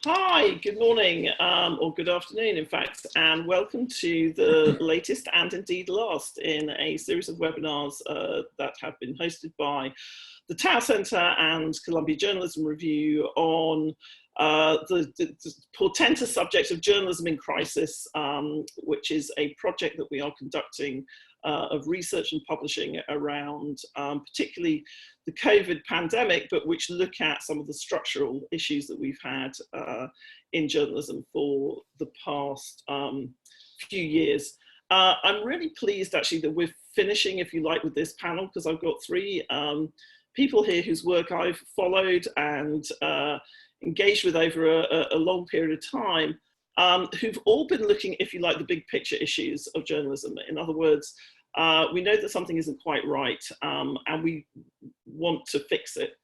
Hi, good morning, or good afternoon, in fact, and welcome to the latest and indeed last in a series of webinars that have been hosted by the Tower Centre and Columbia Journalism Review on the portentous subject of journalism in crisis, which is a project that we are conducting of research and publishing around particularly the COVID pandemic, but which look at some of the structural issues that we've had in journalism for the past few years. I'm really pleased actually that we're finishing, if you like, with this panel, because I've got three people here whose work I've followed and engaged with over a long period of time, who've all been looking, if you like, the big picture issues of journalism. In other words, we know that something isn't quite right, and we want to fix it.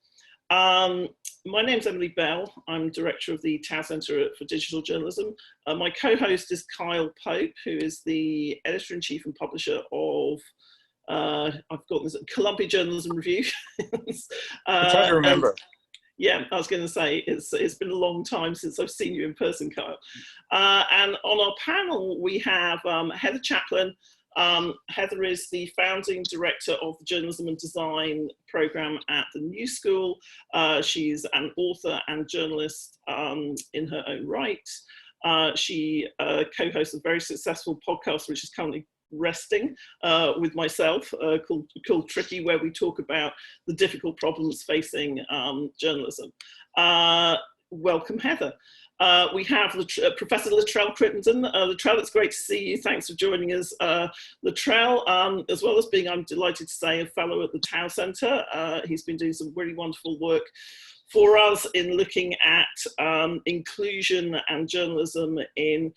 My name's Emily Bell. I'm director of the Tower Centre for Digital Journalism. My co-host is Kyle Pope, who is the editor-in-chief and publisher of I've got this Columbia Journalism Review. I'm trying to remember. Yeah, I was going to say, it's been a long time since I've seen you in person, Kyle. And on our panel, we have Heather Chaplin. Heather is the founding director of the Journalism and Design program at the New School. She's an author and journalist in her own right. She co-hosts a very successful podcast, which is currently resting with myself, called Tricky, where we talk about the difficult problems facing journalism. Welcome, Heather. We have Professor Latrell Crittenden. Latrell, it's great to see you. Thanks for joining us. Latrell, as well as being, I'm delighted to say, a fellow at the Tower Centre, he's been doing some really wonderful work for us in looking at inclusion and journalism in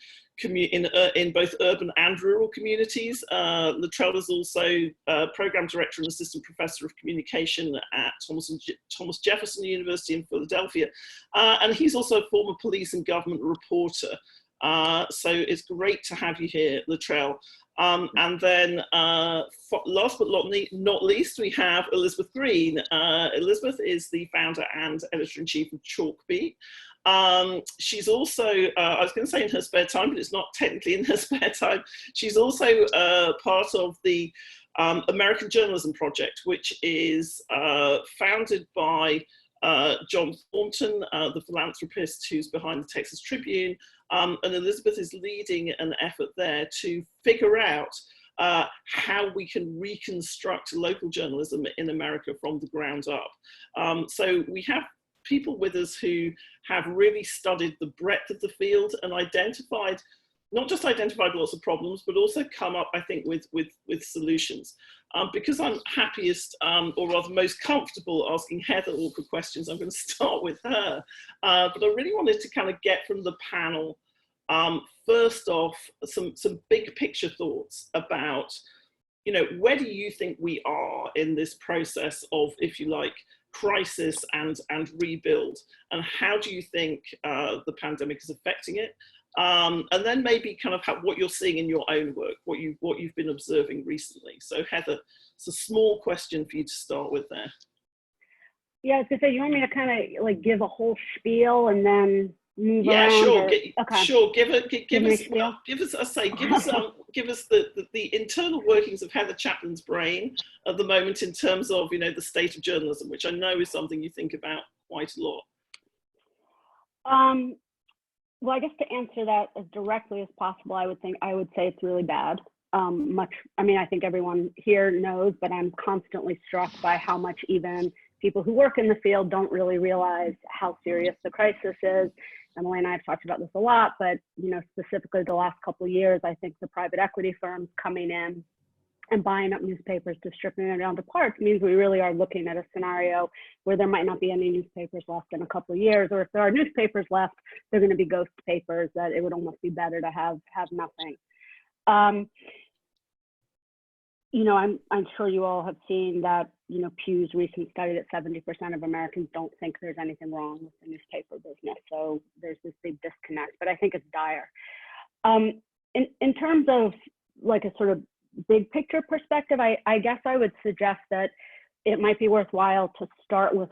both urban and rural communities. Latrell is also program director and assistant professor of communication at Thomas Jefferson University in Philadelphia. And he's also a former police and government reporter. So it's great to have you here, Latrell. And then last but not least, we have Elizabeth Green. Elizabeth is the founder and editor-in-chief of Chalkbeat. She's also, I was going to say in her spare time, but it's not technically in her spare time. She's also part of the American Journalism Project, which is founded by John Thornton, the philanthropist who's behind the Texas Tribune, and Elizabeth is leading an effort there to figure out how we can reconstruct local journalism in America from the ground up. So we have people with us who have really studied the breadth of the field and not just identified lots of problems, but also come up, I think, with solutions. Because I'm happiest, or rather most comfortable asking Heather awkward questions, I'm going to start with her. But I really wanted to kind of get from the panel, first off, some big picture thoughts about, where do you think we are in this process of, if you like, crisis and rebuild, and how do you think the pandemic is affecting it? And then maybe kind of what you're seeing in your own work, what you've been observing recently. So Heather, it's a small question for you to start with there. Yeah, I was gonna say, you want me to kind of like give a whole spiel and then move around? Sure. Okay. Sure. Give us the internal workings of Heather Chaplin's brain at the moment in terms of the state of journalism, which I know is something you think about quite a lot. Well, I guess to answer that as directly as possible, I would say it's really bad. I think everyone here knows, but I'm constantly struck by how much even people who work in the field don't really realize how serious the crisis is. Emily and I have talked about this a lot, but specifically the last couple of years, I think the private equity firms coming in and buying up newspapers to stripping them down to parts means we really are looking at a scenario where there might not be any newspapers left in a couple of years, or if there are newspapers left, they're going to be ghost papers that it would almost be better to have nothing. I'm sure you all have seen that, Pew's recent study that 70% of Americans don't think there's anything wrong with the newspaper business. So there's this big disconnect, but I think it's dire. In terms of like a sort of big picture perspective, I guess I would suggest that it might be worthwhile to start with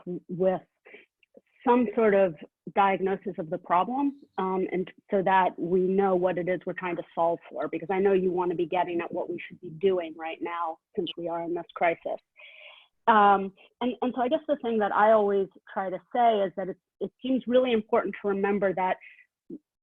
some sort of diagnosis of the problem, and so that we know what it is we're trying to solve for, because I know you want to be getting at what we should be doing right now since we are in this crisis. And so I guess the thing that I always try to say is that it seems really important to remember that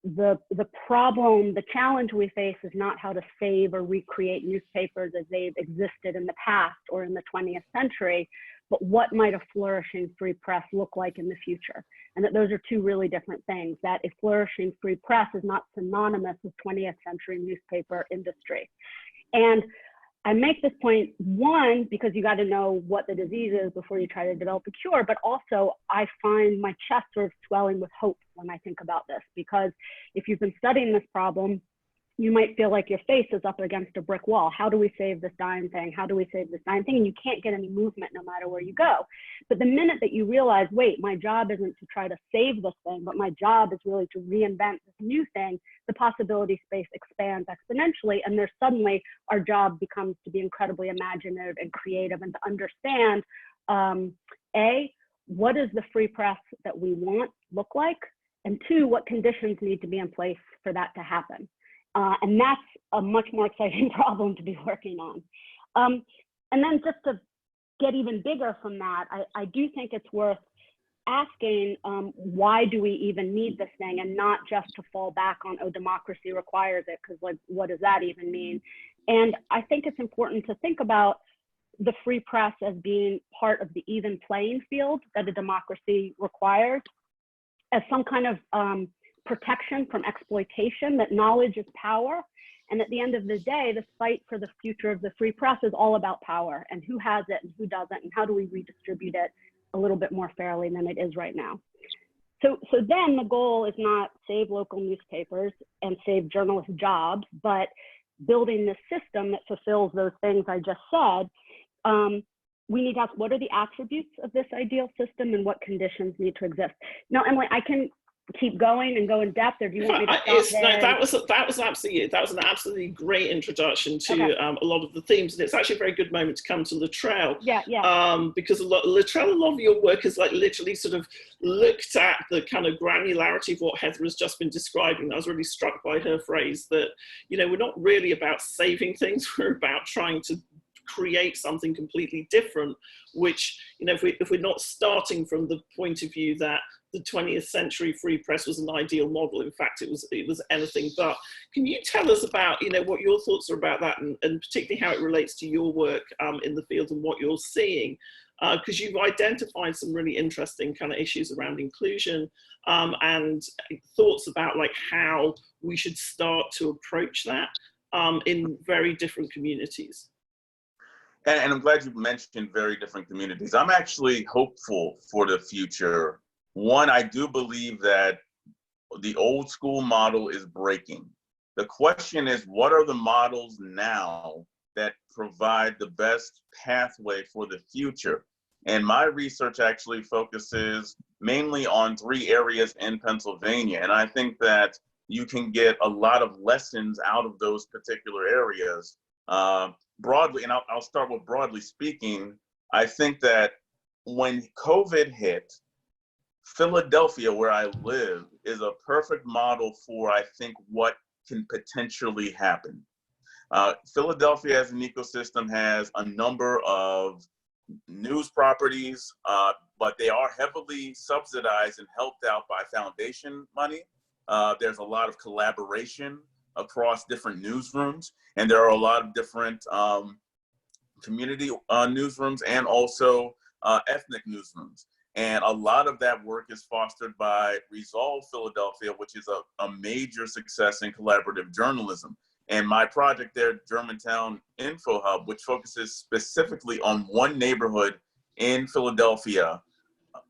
the problem, the challenge we face is not how to save or recreate newspapers as they've existed in the past or in the 20th century, but what might a flourishing free press look like in the future? And that those are two really different things, that a flourishing free press is not synonymous with 20th century newspaper industry. And I make this point, one, because you got to know what the disease is before you try to develop a cure, but also I find my chest sort of swelling with hope when I think about this, because if you've been studying this problem, you might feel like your face is up against a brick wall. How do we save this dying thing? How do we save this dying thing? And you can't get any movement no matter where you go. But the minute that you realize, wait, my job isn't to try to save this thing, but my job is really to reinvent this new thing, the possibility space expands exponentially. And there's suddenly our job becomes to be incredibly imaginative and creative and to understand, A, what does the free press that we want look like? And two, what conditions need to be in place for that to happen? And that's a much more exciting problem to be working on. And then just to get even bigger from that, I do think it's worth asking, why do we even need this thing, and not just to fall back on, oh, democracy requires it, because like, what does that even mean? And I think it's important to think about the free press as being part of the even playing field that a democracy requires, as some kind of protection from exploitation, that knowledge is power. And at the end of the day, the fight for the future of the free press is all about power and who has it and who doesn't, and how do we redistribute it a little bit more fairly than it is right now. So then the goal is not save local newspapers and save journalist jobs, but building this system that fulfills those things I just said. We need to ask, what are the attributes of this ideal system and what conditions need to exist? Now, Emily, I can keep going and go in depth, or do you want me to stop there? No, that was an absolutely great introduction to a lot of the themes, and it's actually a very good moment to come to Luttrell. Because Luttrell, a lot of your work is like literally sort of looked at the kind of granularity of what Heather has just been describing. I was really struck by her phrase that, you know, we're not really about saving things, we're about trying to create something completely different, which, you know, if we're not starting from the point of view that the 20th century free press was an ideal model, in fact, it was anything but. Can you tell us about, you know, what your thoughts are about that, and particularly how it relates to your work in the field and what you're seeing? Because you've identified some really interesting kind of issues around inclusion and thoughts about like how we should start to approach that in very different communities. And I'm glad you mentioned very different communities. I'm actually hopeful for the future. One, I do believe that the old school model is breaking. The question is, what are the models now that provide the best pathway for the future? And my research actually focuses mainly on 3 areas in Pennsylvania. And I think that you can get a lot of lessons out of those particular areas. Broadly, and I'll start with broadly speaking, I think that when COVID hit, Philadelphia, where I live, is a perfect model for, I think, what can potentially happen. Philadelphia as an ecosystem has a number of news properties, but they are heavily subsidized and helped out by foundation money. There's a lot of collaboration across different newsrooms, and there are a lot of different community newsrooms and also ethnic newsrooms. And a lot of that work is fostered by Resolve Philadelphia, which is a major success in collaborative journalism. And my project there, Germantown Info Hub, which focuses specifically on one neighborhood in Philadelphia,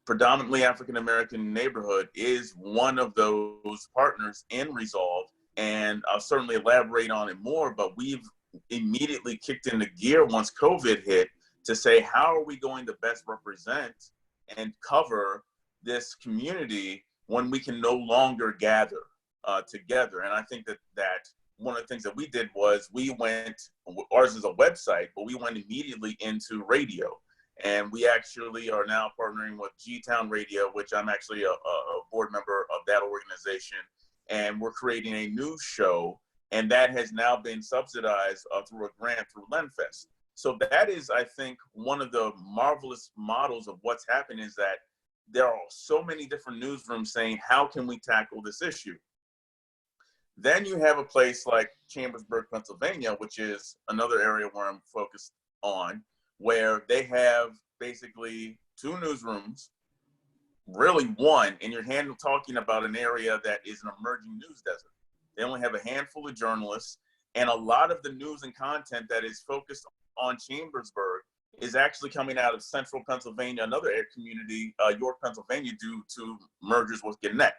predominantly African-American neighborhood, is one of those partners in Resolve. And I'll certainly elaborate on it more, but we've immediately kicked into gear once COVID hit to say, how are we going to best represent and cover this community when we can no longer gather together? And I think that one of the things that we did was ours is a website, but we went immediately into radio. And we actually are now partnering with G-Town Radio, which I'm actually a board member of that organization. And we're creating a news show, and that has now been subsidized through a grant through LendFest. So that is, I think, one of the marvelous models of what's happened is that there are so many different newsrooms saying, how can we tackle this issue? Then you have a place like Chambersburg, Pennsylvania, which is another area where I'm focused on, where they have basically 2 newsrooms, really one, and you're talking about an area that is an emerging news desert. They only have a handful of journalists, and a lot of the news and content that is focused on Chambersburg is actually coming out of central Pennsylvania, another community, York, Pennsylvania, due to mergers with Gannett.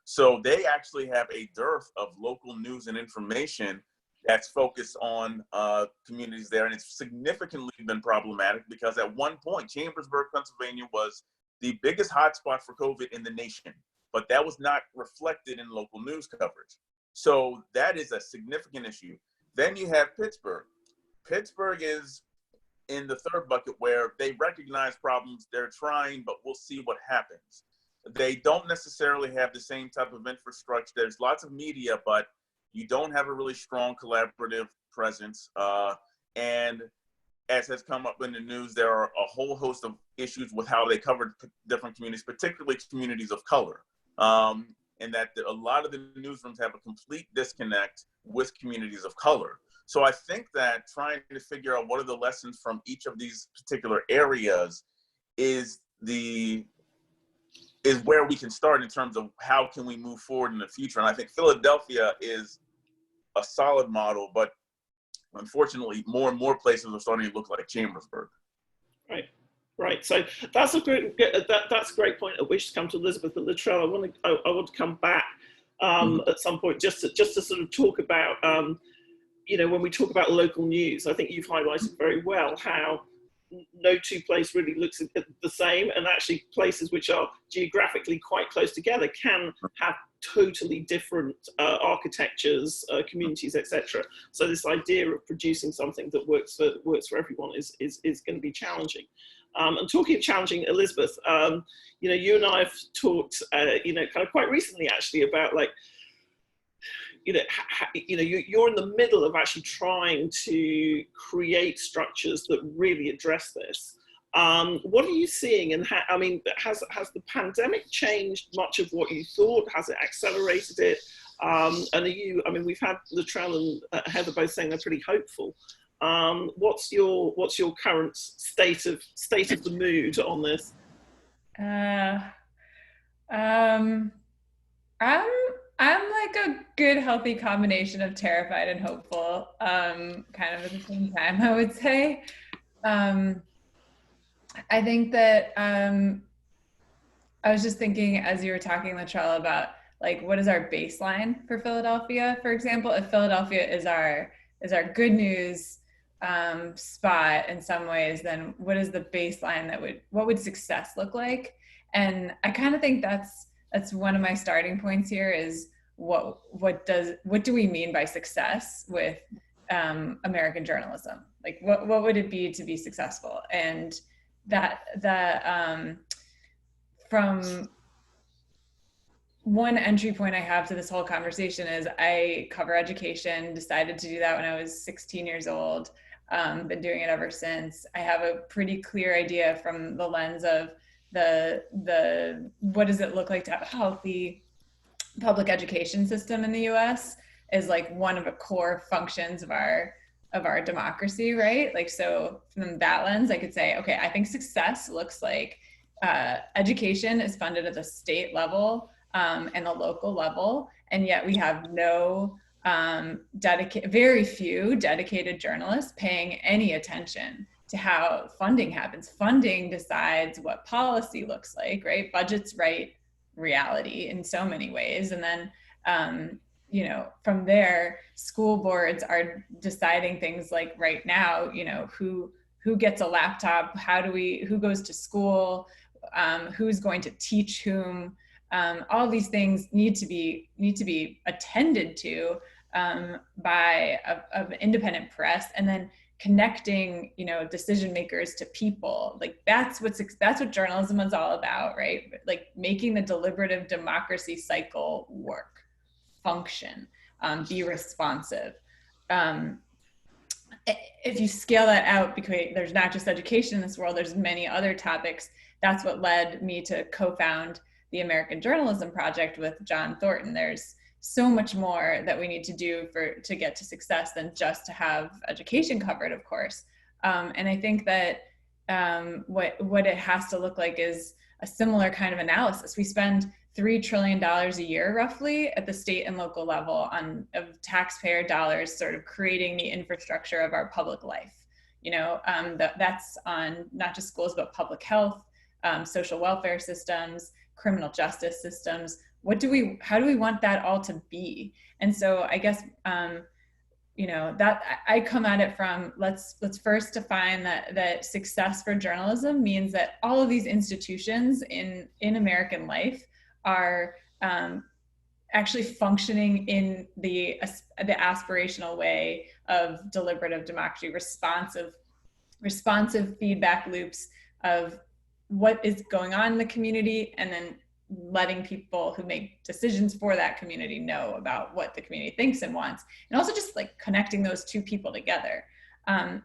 So they actually have a dearth of local news and information that's focused on communities there. And it's significantly been problematic because at one point, Chambersburg, Pennsylvania was the biggest hotspot for COVID in the nation, but that was not reflected in local news coverage. So that is a significant issue. Then you have Pittsburgh. Pittsburgh is in the third bucket where they recognize problems, they're trying, but we'll see what happens. They don't necessarily have the same type of infrastructure. There's lots of media, but you don't have a really strong collaborative presence. And as has come up in the news, there are a whole host of issues with how they cover different communities, particularly communities of color. And that a lot of the newsrooms have a complete disconnect with communities of color. So I think that trying to figure out what are the lessons from each of these particular areas is where we can start in terms of how can we move forward in the future. And I think Philadelphia is a solid model, but unfortunately, more and more places are starting to look like Chambersburg. Right. So that's a great point at which to come to Elizabeth and Latrell. I want to come back at some point just to sort of talk about when we talk about local news. I think you've highlighted very well how no 2 places really looks the same, and actually places which are geographically quite close together can have totally different architectures, communities, etc. So this idea of producing something that works for everyone is going to be challenging. And talking of challenging, Elizabeth, you and I have talked, kind of quite recently actually about you're in the middle of actually trying to create structures that really address this. What are you seeing, and has the pandemic changed much of what you thought? Has it accelerated it? And we've had Latrell and Heather both saying they're pretty hopeful. What's your current state of the mood on this? I'm like a good, healthy combination of terrified and hopeful, kind of at the same time, I would say. I think that I was just thinking as you were talking, Latrell, about what is our baseline for Philadelphia, for example. If Philadelphia is our good news spot in some ways, then what is the baseline what would success look like? And I kind of think that's one of my starting points here is what do we mean by success with American journalism? What would it be to be successful? And that from one entry point I have to this whole conversation is I cover education, decided to do that when I was 16 years old, been doing it ever since. I have a pretty clear idea from the lens of the what does it look like to have a healthy public education system in the US is one of the core functions of our democracy, right? So from that lens, I could say, okay, I think success looks like education is funded at the state level and the local level, and yet we have no very few dedicated journalists paying any attention to how funding happens. Funding decides what policy looks like, right? Budgets write reality in so many ways. And then, from there, school boards are deciding things like right now, who gets a laptop, who goes to school, who's going to teach whom. All these things need to be attended to by an independent press, and then connecting, you know, decision makers to people. Like that's what journalism is all about, right? Like making the deliberative democracy cycle work, function, be responsive. If you scale that out, because there's not just education in this world, there's many other topics. That's what led me to co-found the American Journalism Project with John Thornton. There's so much more that we need to do to get to success than just to have education covered, of course. And I think that what it has to look like is a similar kind of analysis. We spend $3 trillion a year roughly at the state and local level of taxpayer dollars sort of creating the infrastructure of our public life. You know, that's on not just schools, but public health, social welfare systems, criminal justice systems. How do we want that all to be? And so I guess, you know, that I come at it from, let's first define that success for journalism means that all of these institutions in American life are actually functioning in the aspirational way of deliberative democracy, responsive feedback loops of what is going on in the community, and then letting people who make decisions for that community know about what the community thinks and wants, and also just like connecting those two people together.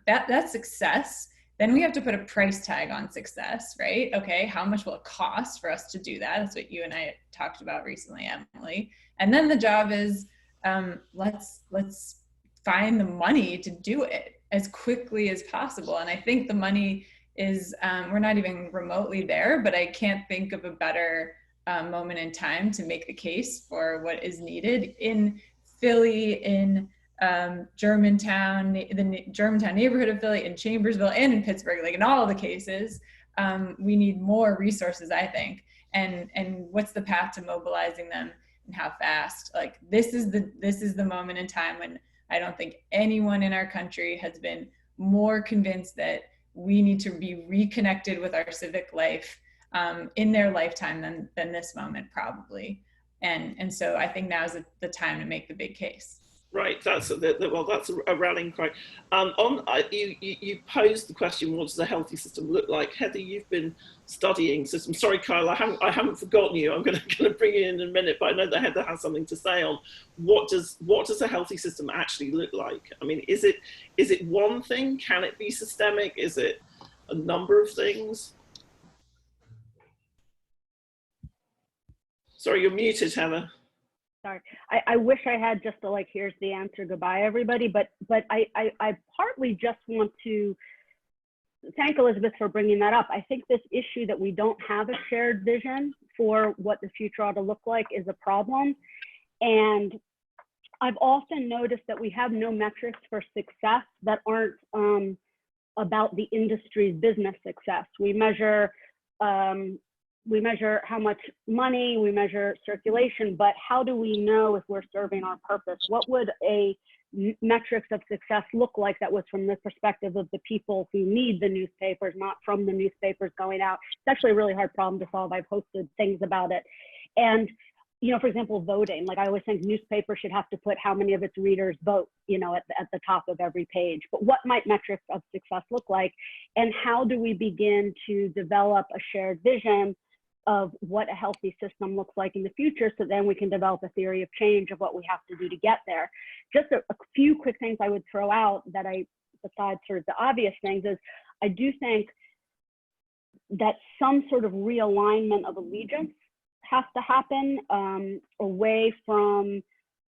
That's success. Then we have to put a price tag on success, right? Okay, how much will it cost for us to do that? That's what you and I talked about recently, Emily. And then the job is, let's find the money to do it as quickly as possible. And I think the money is, we're not even remotely there, but I can't think of a better moment in time to make the case for what is needed in Philly, in Germantown, the Germantown neighborhood of Philly, in Chambersville, and in Pittsburgh. Like in all of the cases, we need more resources, I think. And what's the path to mobilizing them, and how fast? Like this is the moment in time when I don't think anyone in our country has been more convinced that we need to be reconnected with our civic life in their lifetime than this moment, probably. And so I think now is the time to make the big case. Right, that's a rallying cry. You posed the question, what does a healthy system look like? Heather, you've been studying systems. Sorry, Kyle, I haven't forgotten you. I'm going to bring you in a minute, but I know that Heather has something to say on what does a healthy system actually look like? I mean, is it one thing? Can it be systemic? Is it a number of things? Sorry, you're muted, Heather. Sorry, I wish I had just a like, here's the answer, goodbye everybody, but I partly just want to thank Elizabeth for bringing that up. I think this issue that we don't have a shared vision for what the future ought to look like is a problem. And I've often noticed that we have no metrics for success that aren't about the industry's business success. We measure how much money, we measure circulation, but how do we know if we're serving our purpose? What would a metrics of success look like that was from the perspective of the people who need the newspapers, not from the newspapers going out? It's actually a really hard problem to solve. I've posted things about it. And, you know, for example, voting, like I always think newspapers should have to put how many of its readers vote, you know, at the top of every page. But what might metrics of success look like? And how do we begin to develop a shared vision of what a healthy system looks like in the future, so then we can develop a theory of change of what we have to do to get there? Just a few quick things I would throw out that besides sort of the obvious things, is I do think that some sort of realignment of allegiance has to happen away from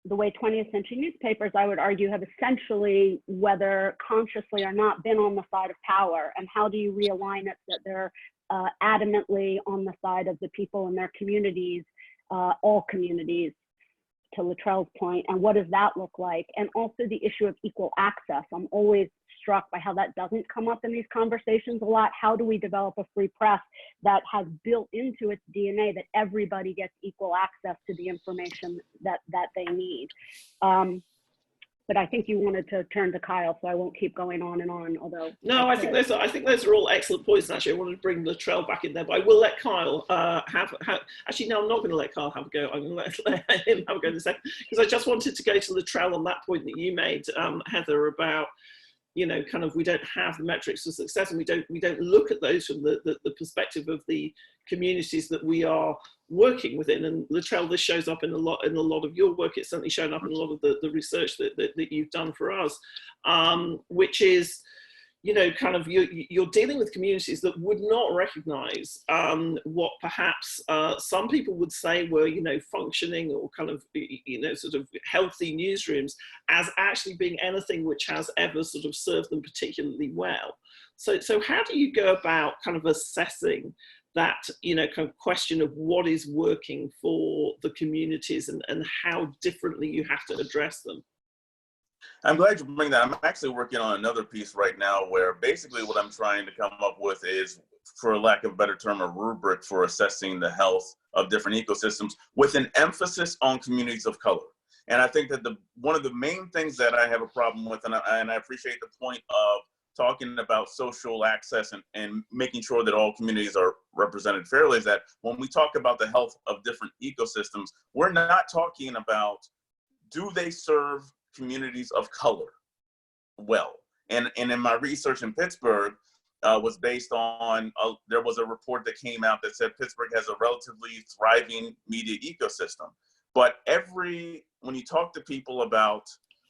the way 20th century newspapers, I would argue, have essentially, whether consciously or not, been on the side of power. And how do you realign it that they're adamantly on the side of the people in their communities, all communities, to Luttrell's point, and what does that look like? And also the issue of equal access. I'm always struck by how that doesn't come up in these conversations a lot. How do we develop a free press that has built into its DNA that everybody gets equal access to the information that they need? But I think you wanted to turn to Kyle, so I won't keep going on and on. Although no, I think those are all excellent points. Actually, I wanted to bring Luttrell back in there, but I will let Kyle actually, no, I'm not going to let Kyle have a go. I'm going to let him have a go in a second, because I just wanted to go to Luttrell on that point that you made, Heather, about kind of, we don't have the metrics for success, and we don't look at those from the perspective of the communities that we are working within. And Latrell, this shows up in a lot of your work. It's certainly shown up in a lot of the research that you've done for us, which is, kind of you're dealing with communities that would not recognize what perhaps some people would say were, functioning or kind of, sort of healthy newsrooms as actually being anything which has ever sort of served them particularly well. So how do you go about kind of assessing that, kind of question of what is working for the communities and how differently you have to address them? I'm glad you bring that. I'm actually working on another piece right now where basically what I'm trying to come up with is, for lack of a better term, a rubric for assessing the health of different ecosystems with an emphasis on communities of color. And I think that one of the main things that I have a problem with, and I appreciate the point of talking about social access and making sure that all communities are represented fairly, is that when we talk about the health of different ecosystems, we're not talking about, do they serve communities of color well? And in my research in Pittsburgh was based on, there was a report that came out that said Pittsburgh has a relatively thriving media ecosystem. But when you talk to people about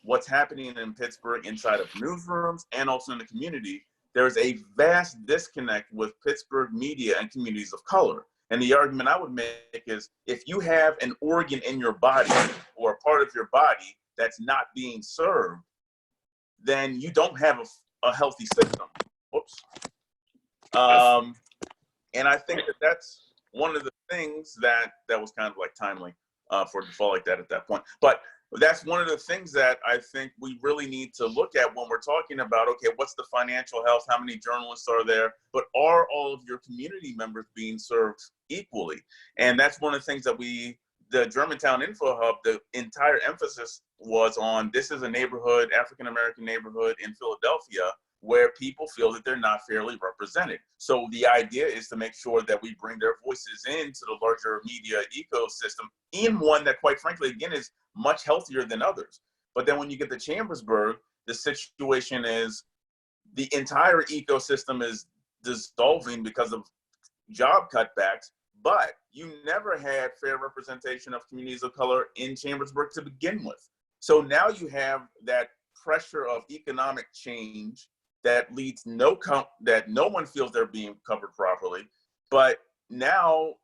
what's happening in Pittsburgh inside of newsrooms and also in the community, there's a vast disconnect with Pittsburgh media and communities of color. And the argument I would make is, if you have an organ in your body or a part of your body that's not being served, then you don't have a healthy system. Whoops. And I think that's one of the things that was kind of like timely for a default like that at that point. But that's one of the things that I think we really need to look at when we're talking about, okay, what's the financial health? How many journalists are there? But are all of your community members being served equally? And that's one of the things that the Germantown Info Hub, the entire emphasis was on, this is a neighborhood, African-American neighborhood in Philadelphia, where people feel that they're not fairly represented. So the idea is to make sure that we bring their voices into the larger media ecosystem, in one that, quite frankly, again, is much healthier than others. But then when you get to Chambersburg, the situation is the entire ecosystem is dissolving because of job cutbacks, but you never had fair representation of communities of color in Chambersburg to begin with. So now you have that pressure of economic change that leads that no one feels they're being covered properly. But now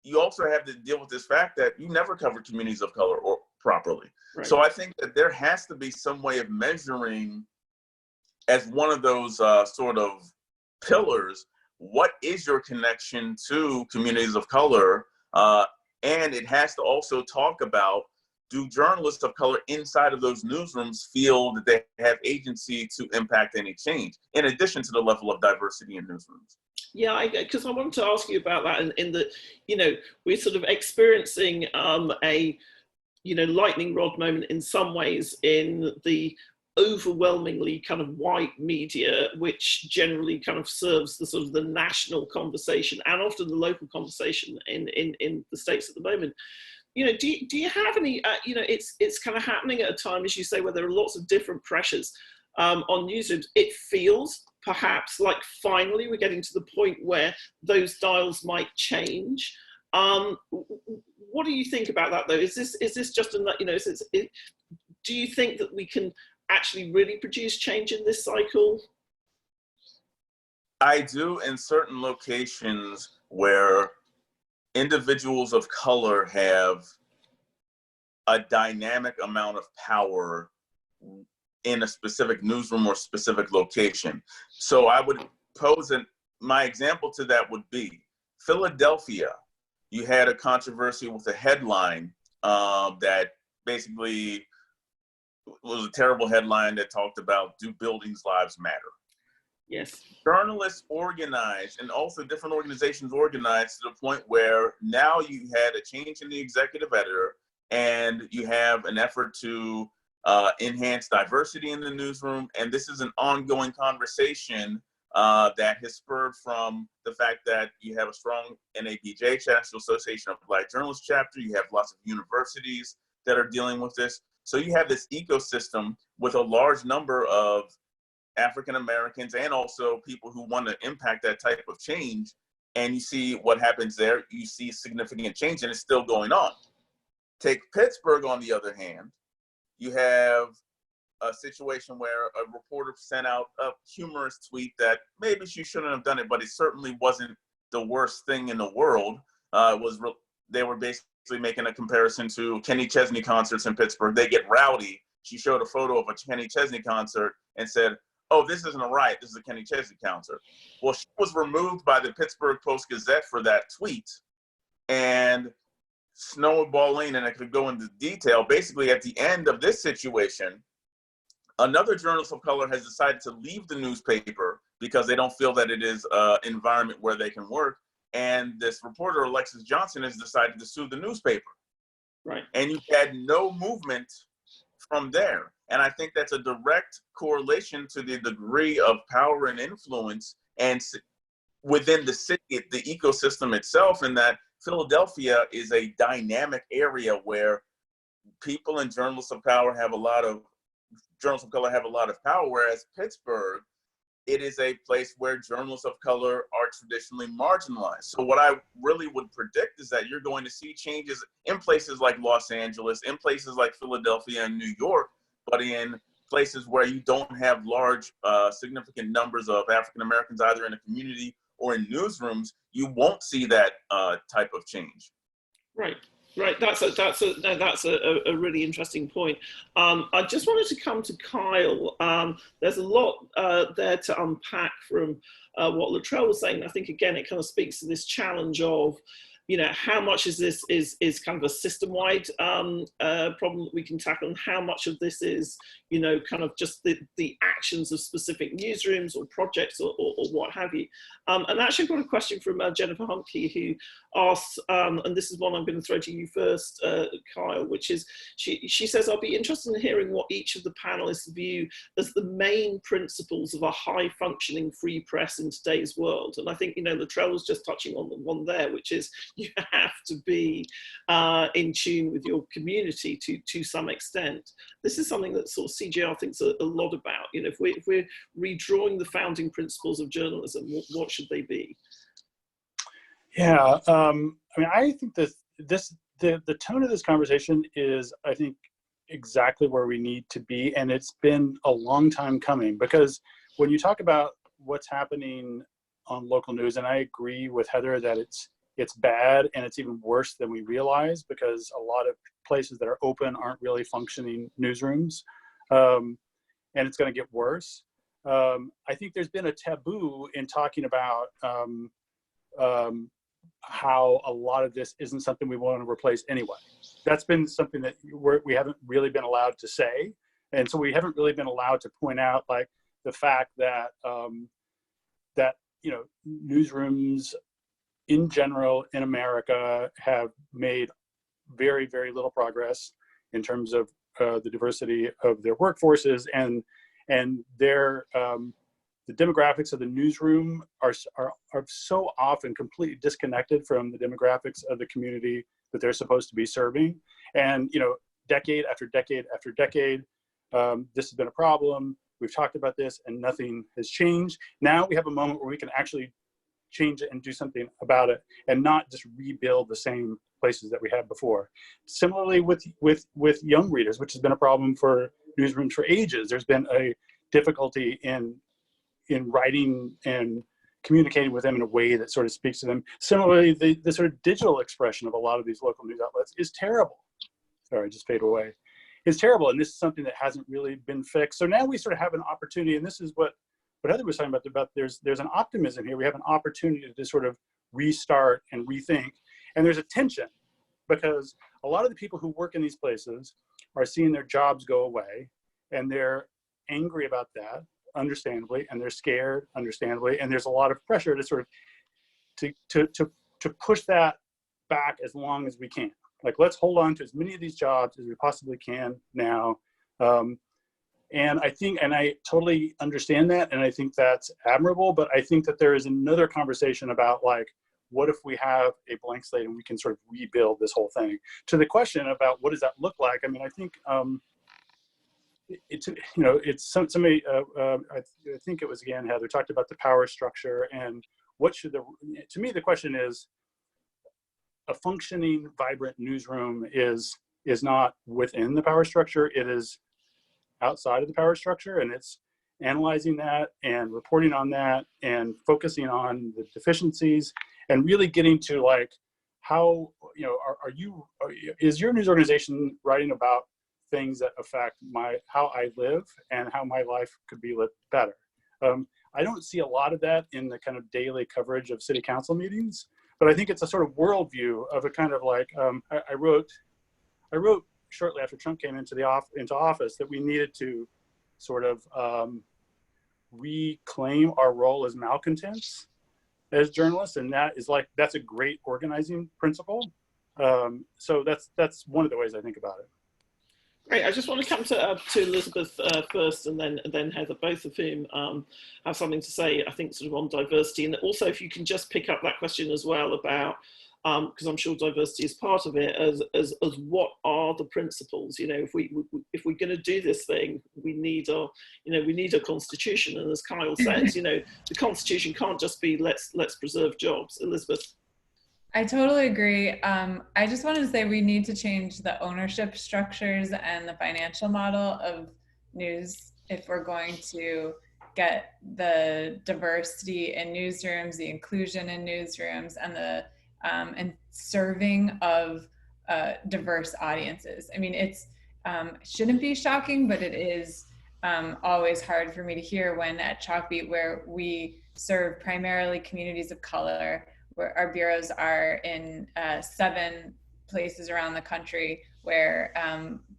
you also have to deal with this fact that you never covered communities of color properly. Right. So I think that there has to be some way of measuring, as one of those sort of pillars, what is your connection to communities of color? And it has to also talk about, do journalists of color inside of those newsrooms feel that they have agency to impact any change, in addition to the level of diversity in newsrooms? Yeah, because I wanted to ask you about that in the, we're sort of experiencing a, lightning rod moment in some ways in the overwhelmingly kind of white media, which generally kind of serves the sort of the national conversation and often the local conversation in the States at the moment. Do you have any, it's kind of happening at a time, as you say, where there are lots of different pressures on newsrooms. It feels perhaps like finally we're getting to the point where those dials might change. What do you think about that, though? Is this just do you think that we can actually really produce change in this cycle? I do, in certain locations where individuals of color have a dynamic amount of power in a specific newsroom or specific location. So I would pose my example to that would be Philadelphia. You had a controversy with a headline that basically was a terrible headline that talked about, do buildings' lives matter? Yes. Journalists organized, and also different organizations organized, to the point where now you had a change in the executive editor, and you have an effort to enhance diversity in the newsroom. And this is an ongoing conversation that has spurred from the fact that you have a strong NABJ, National Association of Black Journalists chapter. You have lots of universities that are dealing with this. So you have this ecosystem with a large number of African Americans and also people who want to impact that type of change. And you see what happens there. You see significant change, and it's still going on. Take Pittsburgh, on the other hand. You have a situation where a reporter sent out a humorous tweet that maybe she shouldn't have done it, but it certainly wasn't the worst thing in the world. They were basically making a comparison to Kenny Chesney concerts in Pittsburgh. They get rowdy. She showed a photo of a Kenny Chesney concert and said, "Oh, this isn't a riot. This is a Kenny Chesney concert." Well, she was removed by the Pittsburgh Post-Gazette for that tweet. And snowballing, and I could go into detail, basically at the end of this situation, another journalist of color has decided to leave the newspaper because they don't feel that it is an environment where they can work. And this reporter, Alexis Johnson, has decided to sue the newspaper. Right. And you had no movement from there. And I think that's a direct correlation to the degree of power and influence and within the city, the ecosystem itself, and that Philadelphia is a dynamic area where people and journalists of color have a lot of power, whereas Pittsburgh, it is a place where journalists of color are traditionally marginalized. So what I really would predict is that you're going to see changes in places like Los Angeles, in places like Philadelphia and New York, but in places where you don't have large, significant numbers of African Americans either in the community or in newsrooms, you won't see that type of change. Right. Right, that's a really interesting point. I just wanted to come to Kyle. There's a lot there to unpack from what Latrell was saying. I think again it kind of speaks to this challenge of, you know, how much is this is kind of a system-wide problem that we can tackle, and how much of this is, you know, kind of just the actions of specific newsrooms or projects or what have you. And actually I've got a question from Jennifer Humke, who asks, and this is one I'm going to throw to you first, Kyle, which is, she says, "I'll be interested in hearing what each of the panelists view as the main principles of a high-functioning free press in today's world." And I think, you know, Latrell was just touching on the one there, which is you have to be in tune with your community to some extent. This is something that sort of CGR thinks a lot about. You know, if we're redrawing the founding principles of journalism, what should they be? Yeah, I mean, I think that the tone of this conversation is, I think, exactly where we need to be, and it's been a long time coming, because when you talk about what's happening on local news, and I agree with Heather that it's bad and it's even worse than we realize, because a lot of places that are open aren't really functioning newsrooms, and it's going to get worse. I think there's been a taboo in talking about how a lot of this isn't something we want to replace anyway. That's been something that we haven't really been allowed to say. And so we haven't really been allowed to point out, like, the fact that, you know, newsrooms in general in America have made very, very little progress in terms of the diversity of their workforces, and their the demographics of the newsroom are so often completely disconnected from the demographics of the community that they're supposed to be serving. And, you know, decade after decade after decade, this has been a problem. We've talked about this and nothing has changed. Now we have a moment where we can actually change it and do something about it, and not just rebuild the same places that we had before. Similarly with young readers, which has been a problem for newsrooms for ages. There's been a difficulty in writing and communicating with them in a way that sort of speaks to them. Similarly, the sort of digital expression of a lot of these local news outlets is terrible. Sorry, I just faded away. It's terrible, and this is something that hasn't really been fixed. So now we sort of have an opportunity, and this is what Heather was talking about there's an optimism here. We have an opportunity to sort of restart and rethink. And there's a tension, because a lot of the people who work in these places are seeing their jobs go away, and they're angry about that, understandably, and they're scared, understandably, and there's a lot of pressure to sort of to push that back as long as we can. Like, let's hold on to as many of these jobs as we possibly can now. And I think, and I totally understand that, and I think that's admirable, but I think that there is another conversation about, like, what if we have a blank slate and we can sort of rebuild this whole thing? To the question about what does that look like, I mean, I think it's, you know, it's somebody, I think it was, again, Heather talked about the power structure and what should to me, the question is, a functioning, vibrant newsroom is not within the power structure, it is outside of the power structure, and it's analyzing that and reporting on that and focusing on the deficiencies and really getting to like, how, you know, is your news organization writing about things that affect how I live and how my life could be lived better? I don't see a lot of that in the kind of daily coverage of city council meetings, but I think it's a sort of worldview of a kind of like, I wrote shortly after Trump came into office that we needed to sort of reclaim our role as malcontents as journalists, and that's a great organizing principle. So that's one of the ways I think about it. Great. I just want to come to Elizabeth first, and then Heather, both of whom have something to say, I think, sort of on diversity. And also, if you can just pick up that question as well about, because I'm sure diversity is part of it, as what are the principles? You know, if we're going to do this thing, we need a constitution. And as Kyle says, you know, the constitution can't just be let's preserve jobs. Elizabeth. I totally agree. I just wanted to say we need to change the ownership structures and the financial model of news if we're going to get the diversity in newsrooms, the inclusion in newsrooms, and the and serving of diverse audiences. I mean, it shouldn't be shocking, but it is always hard for me to hear when at Chalkbeat, where we serve primarily communities of color, where our bureaus are in 7 places around the country, where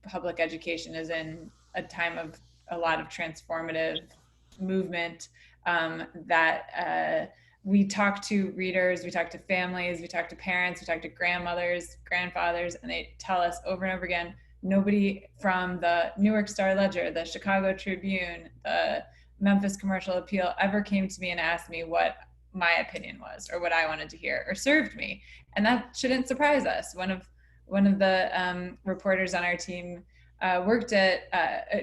public education is in a time of a lot of transformative movement, that we talk to readers, we talk to families, we talk to parents, we talk to grandmothers, grandfathers, and they tell us over and over again, nobody from the Newark Star-Ledger, the Chicago Tribune, the Memphis Commercial Appeal ever came to me and asked me what my opinion was or what I wanted to hear or served me. And that shouldn't surprise us. One of the reporters on our team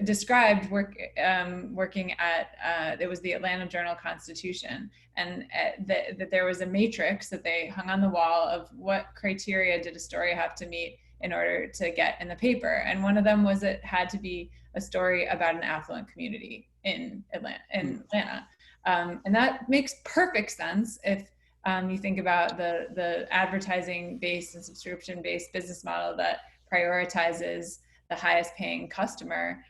described working at, it was the Atlanta Journal-Constitution, and that there was a matrix that they hung on the wall of what criteria did a story have to meet in order to get in the paper. And one of them was it had to be a story about an affluent community in Atlanta. And that makes perfect sense if you think about the advertising-based and subscription-based business model that prioritizes the highest paying customer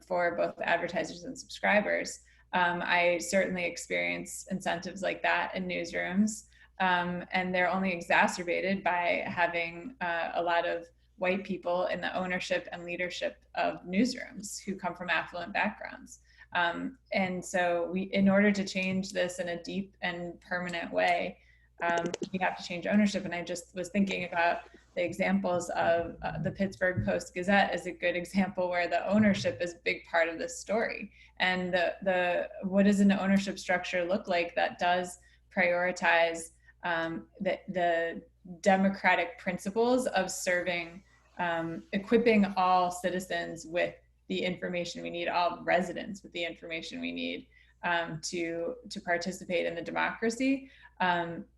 for both advertisers and subscribers. I certainly experience incentives like that in newsrooms, and they're only exacerbated by having a lot of white people in the ownership and leadership of newsrooms who come from affluent backgrounds. And so in order to change this in a deep and permanent way, we have to change ownership. And I just was thinking about the examples of the Pittsburgh Post-Gazette as a good example where the ownership is a big part of this story. And what does an ownership structure look like that does prioritize the democratic principles of serving, equipping all citizens with the information we need, all residents with the information we need to participate in the democracy.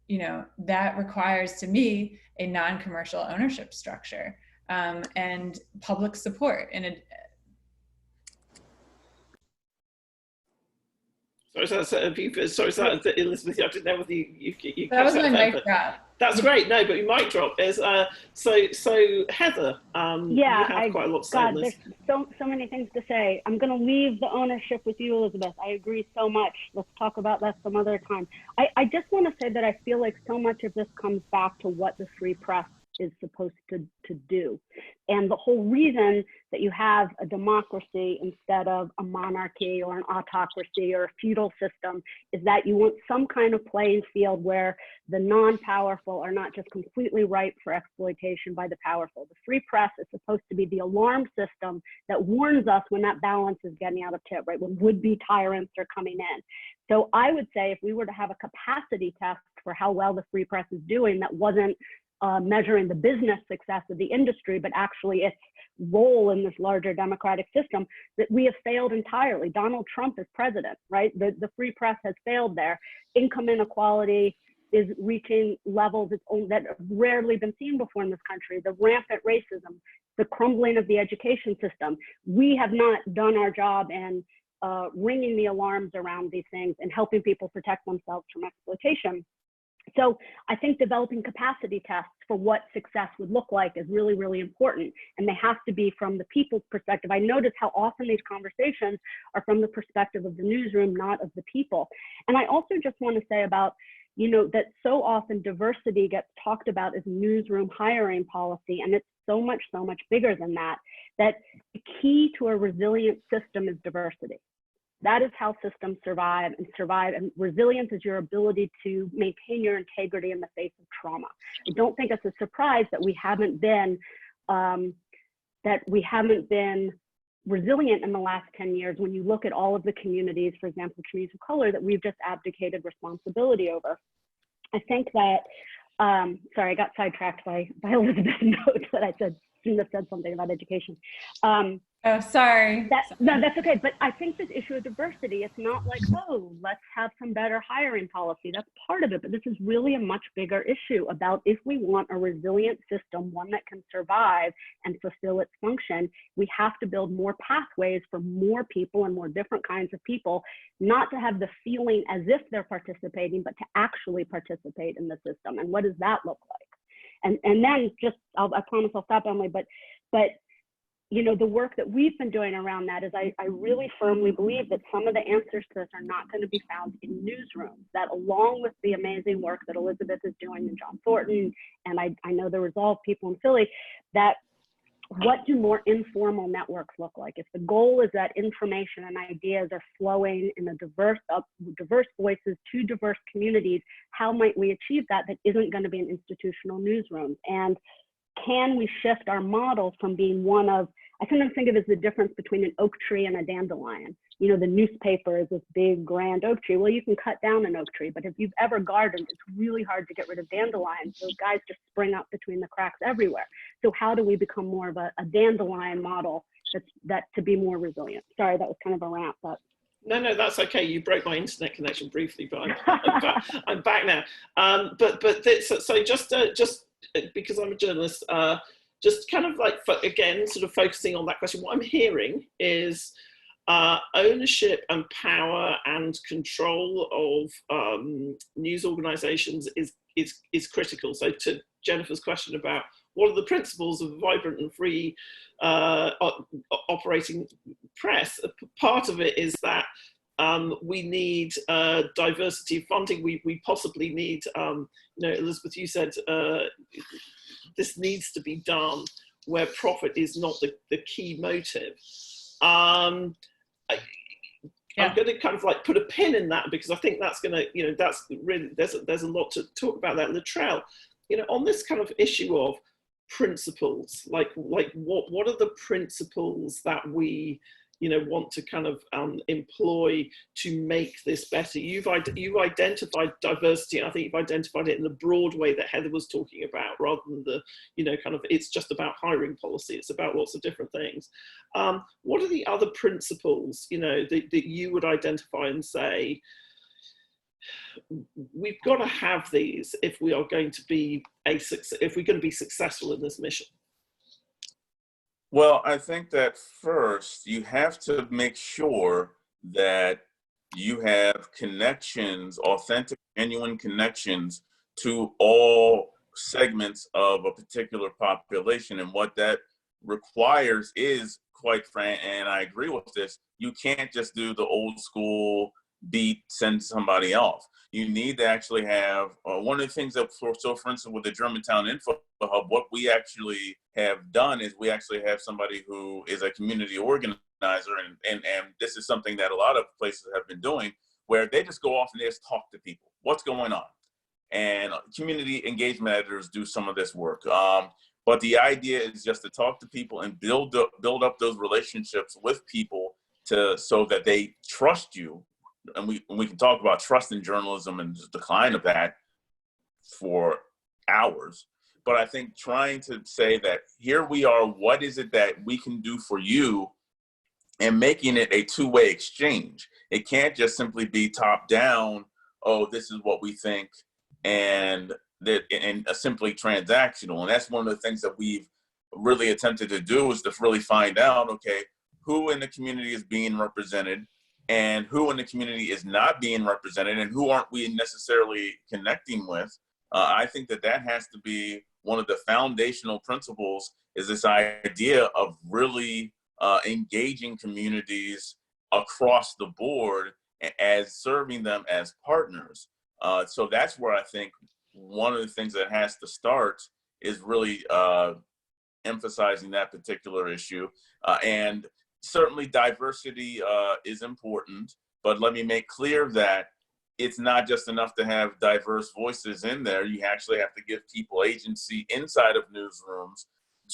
You know, that requires, to me, a non-commercial ownership structure and public support. Sorry, Elizabeth, I didn't know whether you that was my mic drop. That's great. No, but your mic drop is so Heather. Yeah, you have quite a lot to say on this. There's so many things to say. I'm going to leave the ownership with you, Elizabeth. I agree so much. Let's talk about that some other time. I just want to say that I feel like so much of this comes back to what the free press is supposed to do. And the whole reason that you have a democracy instead of a monarchy or an autocracy or a feudal system is that you want some kind of playing field where the non-powerful are not just completely ripe for exploitation by the powerful. The free press is supposed to be the alarm system that warns us when that balance is getting out of tip, right? When would-be tyrants are coming in. So I would say if we were to have a capacity test for how well the free press is doing, that wasn't measuring the business success of the industry, but actually it's role in this larger democratic system, that we have failed entirely. Donald Trump is president, right? The free press has failed there. Income inequality is reaching levels that have rarely been seen before in this country. The rampant racism, the crumbling of the education system. We have not done our job in ringing the alarms around these things and helping people protect themselves from exploitation. So I think developing capacity tests for what success would look like is really, really important. And they have to be from the people's perspective. I notice how often these conversations are from the perspective of the newsroom, not of the people. And I also just want to say about, that so often diversity gets talked about as newsroom hiring policy, and it's so much bigger than that, that the key to a resilient system is diversity. That is how systems survive, and resilience is your ability to maintain your integrity in the face of trauma. I don't think it's a surprise that we haven't been resilient in the last 10 years when you look at all of the communities, for example, communities of color, that we've just abdicated responsibility over. I think that, sorry, I got sidetracked by Elizabeth's note that I shouldn't have said something about education. Oh, sorry. No, that's okay. But I think this issue of diversity, it's not like, oh, let's have some better hiring policy. That's part of it. But this is really a much bigger issue about if we want a resilient system, one that can survive and fulfill its function, we have to build more pathways for more people and more different kinds of people, not to have the feeling as if they're participating, but to actually participate in the system. And what does that look like? And then just, I promise I'll stop, Emily, but the work that we've been doing around that is I really firmly believe that some of the answers to this are not going to be found in newsrooms, that along with the amazing work that Elizabeth is doing and John Thornton, and I know the Resolve people in Philly, that what do more informal networks look like? If the goal is that information and ideas are flowing in a diverse voices to diverse communities, how might we achieve that isn't going to be an institutional newsroom? And can we shift our model from being one of, I sometimes think of it as the difference between an oak tree and a dandelion. The newspaper is this big, grand oak tree. Well, you can cut down an oak tree, but if you've ever gardened, it's really hard to get rid of dandelions. Those guys just spring up between the cracks everywhere. So how do we become more of a dandelion model that to be more resilient? Sorry, that was kind of a rant, but. No, that's okay. You broke my internet connection briefly, but I'm back now. So just because I'm a journalist, just kind of like, again, sort of focusing on that question, what I'm hearing is ownership and power and control of news organizations is critical. So to Jennifer's question about what are the principles of a vibrant and free operating press, part of it is that we need diversity of funding. We possibly need, Elizabeth, you said this needs to be done where profit is not the key motive. I'm going to kind of like put a pin in that because I think that's going to, that's really, there's a lot to talk about that in the trail. On this kind of issue of principles, like what are the principles that we want to kind of employ to make this better? You've identified diversity, and I think you've identified it in the broad way that Heather was talking about, rather than the, kind of, it's just about hiring policy. It's about lots of different things. What are the other principles, that you would identify and say, we've got to have these if we are going to be successful in this mission? Well, I think that first you have to make sure that you have connections, authentic, genuine connections to all segments of a particular population. And what that requires is, quite frank, and I agree with this, you can't just do the old school beat, send somebody off. You need to actually have, one of the things that, for instance, with the Germantown Info Hub, what we actually have done is we actually have somebody who is a community organizer, and this is something that a lot of places have been doing, where they just go off and they just talk to people. What's going on? And community engagement editors do some of this work. But the idea is just to talk to people and build up those relationships with people so that they trust you. And we can talk about trust in journalism and the decline of that for hours. But I think trying to say that here we are, what is it that we can do for you, and making it a two-way exchange. It can't just simply be top down, oh, this is what we think, and simply transactional. And that's one of the things that we've really attempted to do, is to really find out, okay, who in the community is being represented and who in the community is not being represented, and who aren't we necessarily connecting with. I think that has to be one of the foundational principles, is this idea of really engaging communities across the board as serving them as partners. So that's where I think one of the things that has to start is really emphasizing that particular issue. And certainly diversity is important, but let me make clear that it's not just enough to have diverse voices in there. You actually have to give people agency inside of newsrooms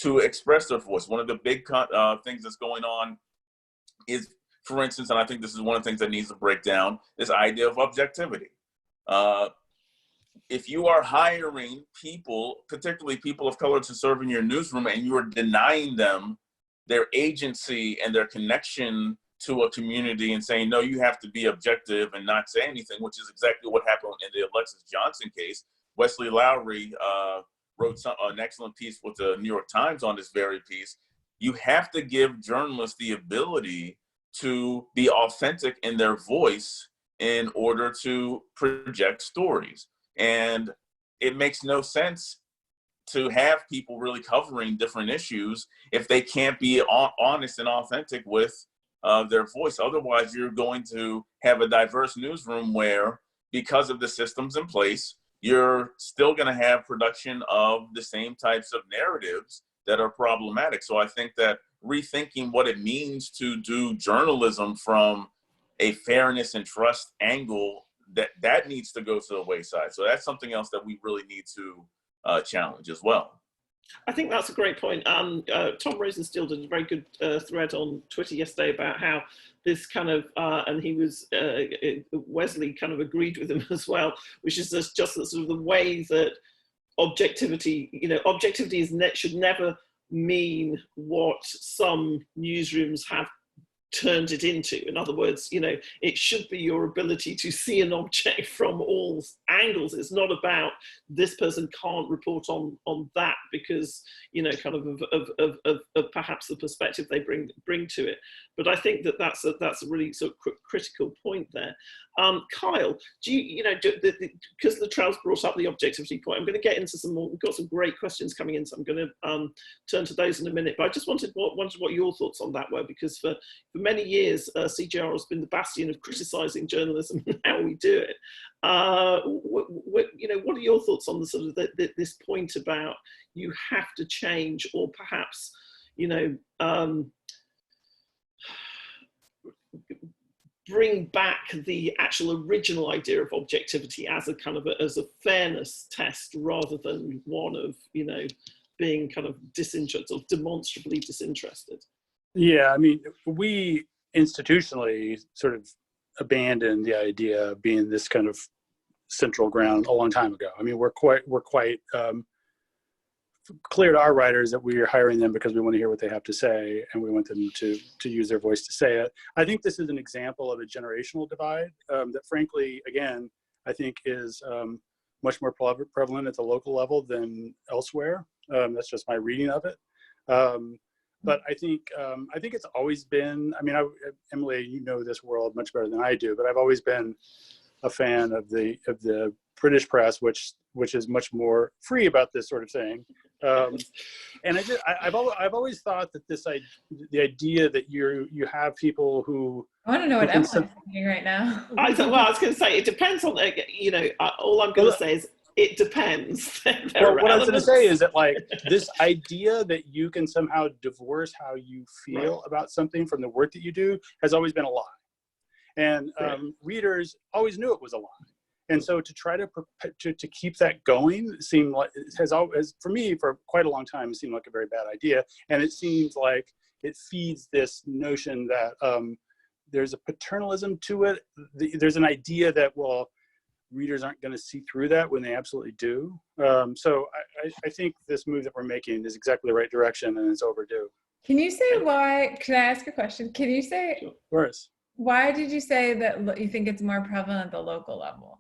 to express their voice. One of the big things that's going on is, for instance, and I think this is one of the things that needs to break down, this idea of objectivity. If you are hiring people, particularly people of color, to serve in your newsroom, and you are denying them their agency and their connection to a community and saying, no, you have to be objective and not say anything, which is exactly what happened in the Alexis Johnson case. Wesley Lowery wrote an excellent piece with the New York Times on this very piece. You have to give journalists the ability to be authentic in their voice in order to project stories. And it makes no sense to have people really covering different issues if they can't be honest and authentic with their voice. Otherwise, you're going to have a diverse newsroom where, because of the systems in place, you're still going to have production of the same types of narratives that are problematic. So I think that rethinking what it means to do journalism from a fairness and trust angle, that needs to go to the wayside. So that's something else that we really need to challenge as well. I think that's a great point. Tom Rosenstiel did a very good thread on Twitter yesterday about how this kind of, and he was, Wesley kind of agreed with him as well, which is just the sort of the way that objectivity, objectivity should never mean what some newsrooms have turned it into. In other words, it should be your ability to see an object from all angles. It's not about this person can't report on that because, kind of perhaps the perspective they bring to it. But I think that's a really sort of critical point there. Kyle, do you, because the trials brought up the objectivity point, I'm going to get into some more. We've got some great questions coming in, so I'm going to turn to those in a minute. But I just wondered what your thoughts on that were, because for many years, CJR has been the bastion of criticising journalism and how we do it. What are your thoughts on the sort of this point about you have to change, or perhaps, bring back the actual original idea of objectivity as a kind of as a fairness test, rather than one of being kind of disinterested or demonstrably disinterested? Yeah, I mean, we institutionally sort of abandoned the idea of being this kind of central ground a long time ago. I mean, we're quite clear to our writers that we are hiring them because we want to hear what they have to say, and we want them to use their voice to say it. I think this is an example of a generational divide that, frankly, again, I think is much more prevalent at the local level than elsewhere. That's just my reading of it. But I think it's always been. I mean, Emily, you know this world much better than I do, but I've always been a fan of the British press, which is much more free about this sort of thing. And I've always thought that the idea that you have people who, I want to know what Emily's thinking right now. I was going to say, it depends on, all I'm going to say is it depends. Well, what I was going to say is that, like, this idea that you can somehow divorce how you feel about something from the work that you do has always been a lie. And readers always knew it was a lie. And so to try to keep that going seemed like, has for me, for quite a long time, it seemed like a very bad idea. And it seems like it feeds this notion that there's a paternalism to it. There's an idea that, well, readers aren't going to see through that when they absolutely do. So I think this move that we're making is exactly the right direction, and it's overdue. Can you say why? Can I ask a question? Can you say, Of course. Why did you say that you think it's more prevalent at the local level?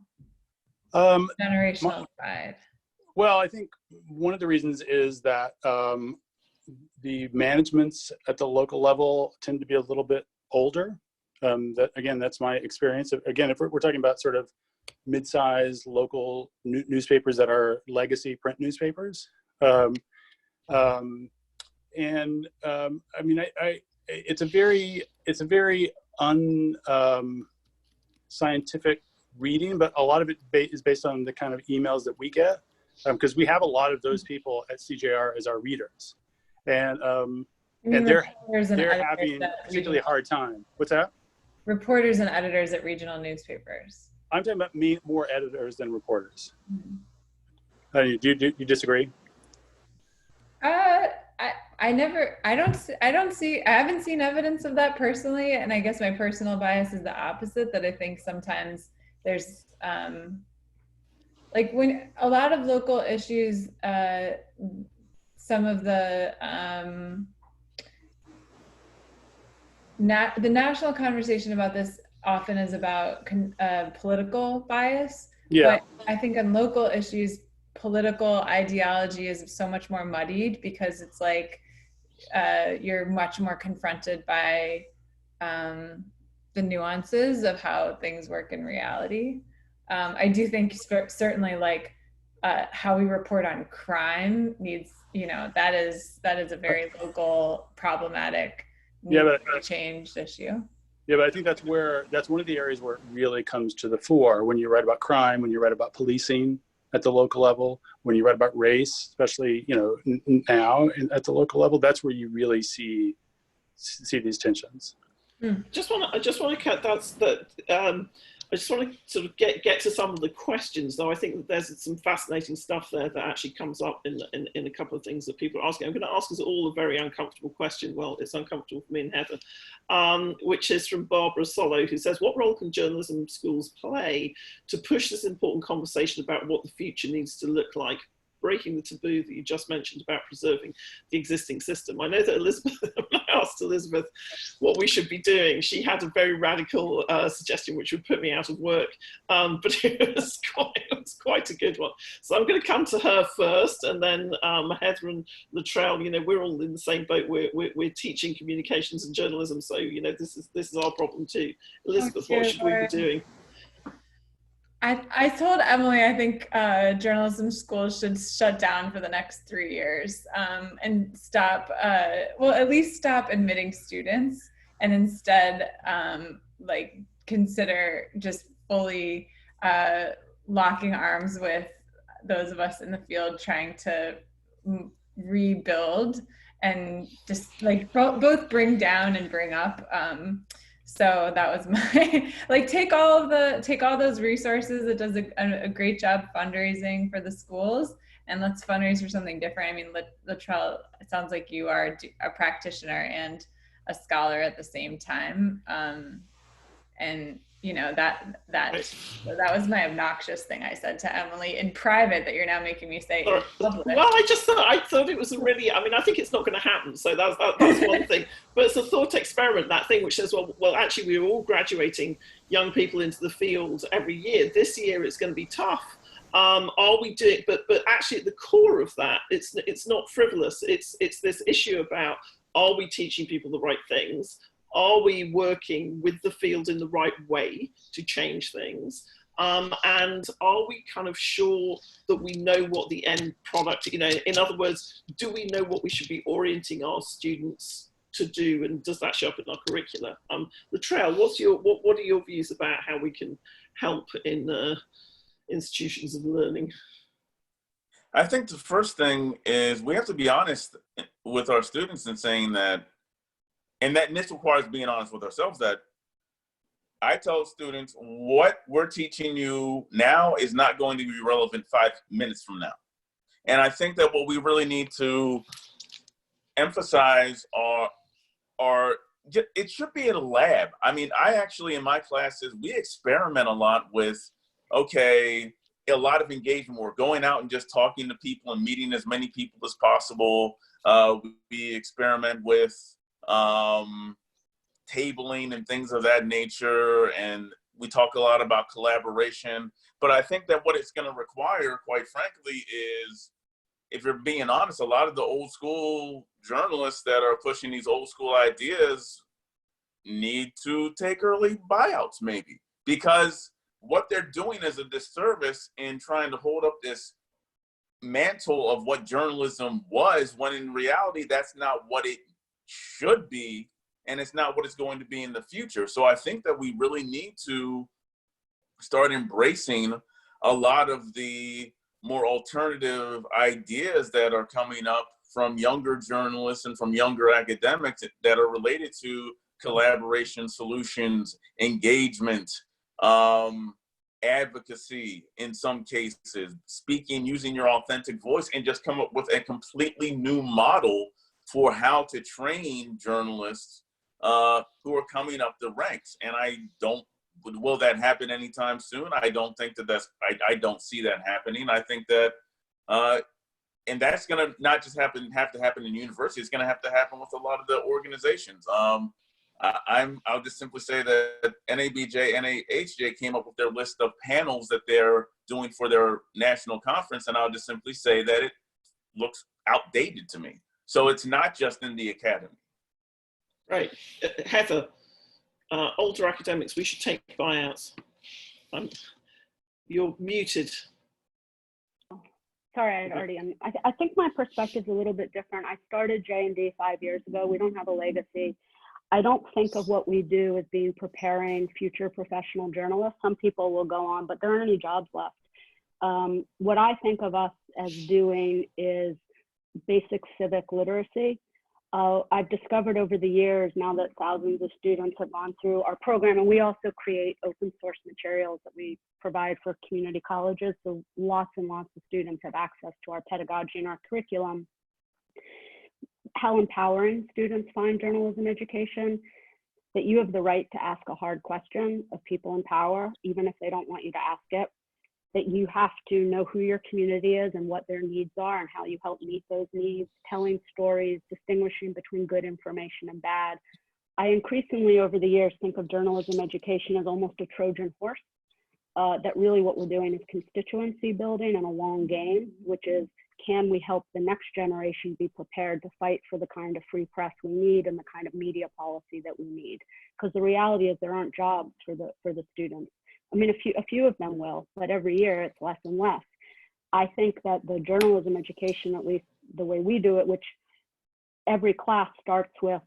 Generational divide. Well, I think one of the reasons is that the managements at the local level tend to be a little bit older. That's my experience. Again, if we're talking about sort of mid-sized local newspapers that are legacy print newspapers, it's a very unscientific reading, but a lot of it is based on the kind of emails that we get, because we have a lot of those people at CJR as our readers, and they're having a particularly hard time. What's that? Reporters and editors at regional newspapers. I'm talking about more editors than reporters. Mm-hmm. Do you disagree? I haven't seen evidence of that personally, and I guess my personal bias is the opposite, that I think sometimes there's like when a lot of local issues, some of the national conversation about this often is about political bias. Yeah. But I think on local issues, political ideology is so much more muddied, because it's like you're much more confronted by the nuances of how things work in reality. I do think certainly like how we report on crime needs, that is a very local problematic changed issue. Yeah, but I think that's one of the areas where it really comes to the fore when you write about crime, when you write about policing at the local level, when you write about race, especially now at the local level. That's where you really see these tensions. I just want to cut that. I just want to sort of get to some of the questions, though. I think that there's some fascinating stuff there that actually comes up in a couple of things that people are asking. I'm going to ask us all a very uncomfortable question. Well, it's uncomfortable for me and Heather, which is from Barbara Solo, who says, what role can journalism schools play to push this important conversation about what the future needs to look like, breaking the taboo that you just mentioned about preserving the existing system? I know that Elizabeth, when I asked Elizabeth what we should be doing, she had a very radical suggestion which would put me out of work, but it was quite a good one. So I'm going to come to her first, and then Heather and Latrell, we're all in the same boat. We're teaching communications and journalism, so this is our problem too. Elizabeth, what should we be doing? I told Emily I think journalism schools should shut down for the next 3 years, and stop, at least stop admitting students, and instead consider just fully locking arms with those of us in the field trying to rebuild and just both bring down and bring up. So that was my, take all those resources. It does a great job fundraising for the schools, and let's fundraise for something different. I mean, Latrell, it sounds like you are a practitioner and a scholar at the same time. And that was my obnoxious thing I said to Emily in private that you're now making me say in public. Well, I thought it was a really, I think it's not going to happen. So that's one thing. But it's a thought experiment, that thing which says, well, actually, we're all graduating young people into the field every year. This year, it's going to be tough. Are we doing? But actually, at the core of that, it's not frivolous. It's this issue about, are we teaching people the right things? Are we working with the field in the right way to change things? And are we kind of sure that we know what the end product, in other words, do we know what we should be orienting our students to do, and does that show up in our curricula? Latrell, what are your views about how we can help in institutions of learning? I think the first thing is we have to be honest with our students and saying that, and this requires being honest with ourselves, that I tell students what we're teaching you now is not going to be relevant 5 minutes from now. And I think that what we really need to emphasize are it should be in a lab. I mean, I actually, in my classes, we experiment a lot with okay, a lot of engagement. We're going out and just talking to people and meeting as many people as possible. We experiment with tabling and things of that nature, and we talk a lot about collaboration. But I think that what it's going to require, quite frankly, is, if you're being honest, a lot of the old school journalists that are pushing these old school ideas need to take early buyouts, maybe, because what they're doing is a disservice in trying to hold up this mantle of what journalism was, when in reality, that's not what it should be, and it's not what it's going to be in the future. So I think that we really need to start embracing a lot of the more alternative ideas that are coming up from younger journalists and from younger academics that are related to collaboration, solutions, engagement, advocacy in some cases, speaking, using your authentic voice, and just come up with a completely new model for how to train journalists who are coming up the ranks. And will that happen anytime soon? I don't think that I don't see that happening. I think that, and that's going to not just have to happen in university. It's going to have to happen with a lot of the organizations. I'll just simply say that NABJ, NAHJ came up with their list of panels that they're doing for their national conference, and I'll just simply say that it looks outdated to me. So it's not just in the academy. Right. Heather, older academics, we should take buyouts. You're muted. Sorry, I had already. I think my perspective is a little bit different. I started J&D 5 years ago. We don't have a legacy. I don't think of what we do as being preparing future professional journalists. Some people will go on, but there aren't any jobs left. What I think of us as doing is basic civic literacy. I've discovered over the years, now that thousands of students have gone through our program, and we also create open source materials that we provide for community colleges, so lots and lots of students have access to our pedagogy and our curriculum. How empowering students find journalism education, that you have the right to ask a hard question of people in power, even if they don't want you to ask it, that you have to know who your community is and what their needs are and how you help meet those needs, telling stories, distinguishing between good information and bad. I increasingly over the years think of journalism education as almost a Trojan horse, that really what we're doing is constituency building and a long game, which is, can we help the next generation be prepared to fight for the kind of free press we need and the kind of media policy that we need? Because the reality is there aren't jobs for the students. I mean, a few of them will, but every year it's less and less. I think that the journalism education, at least the way we do it, which every class starts with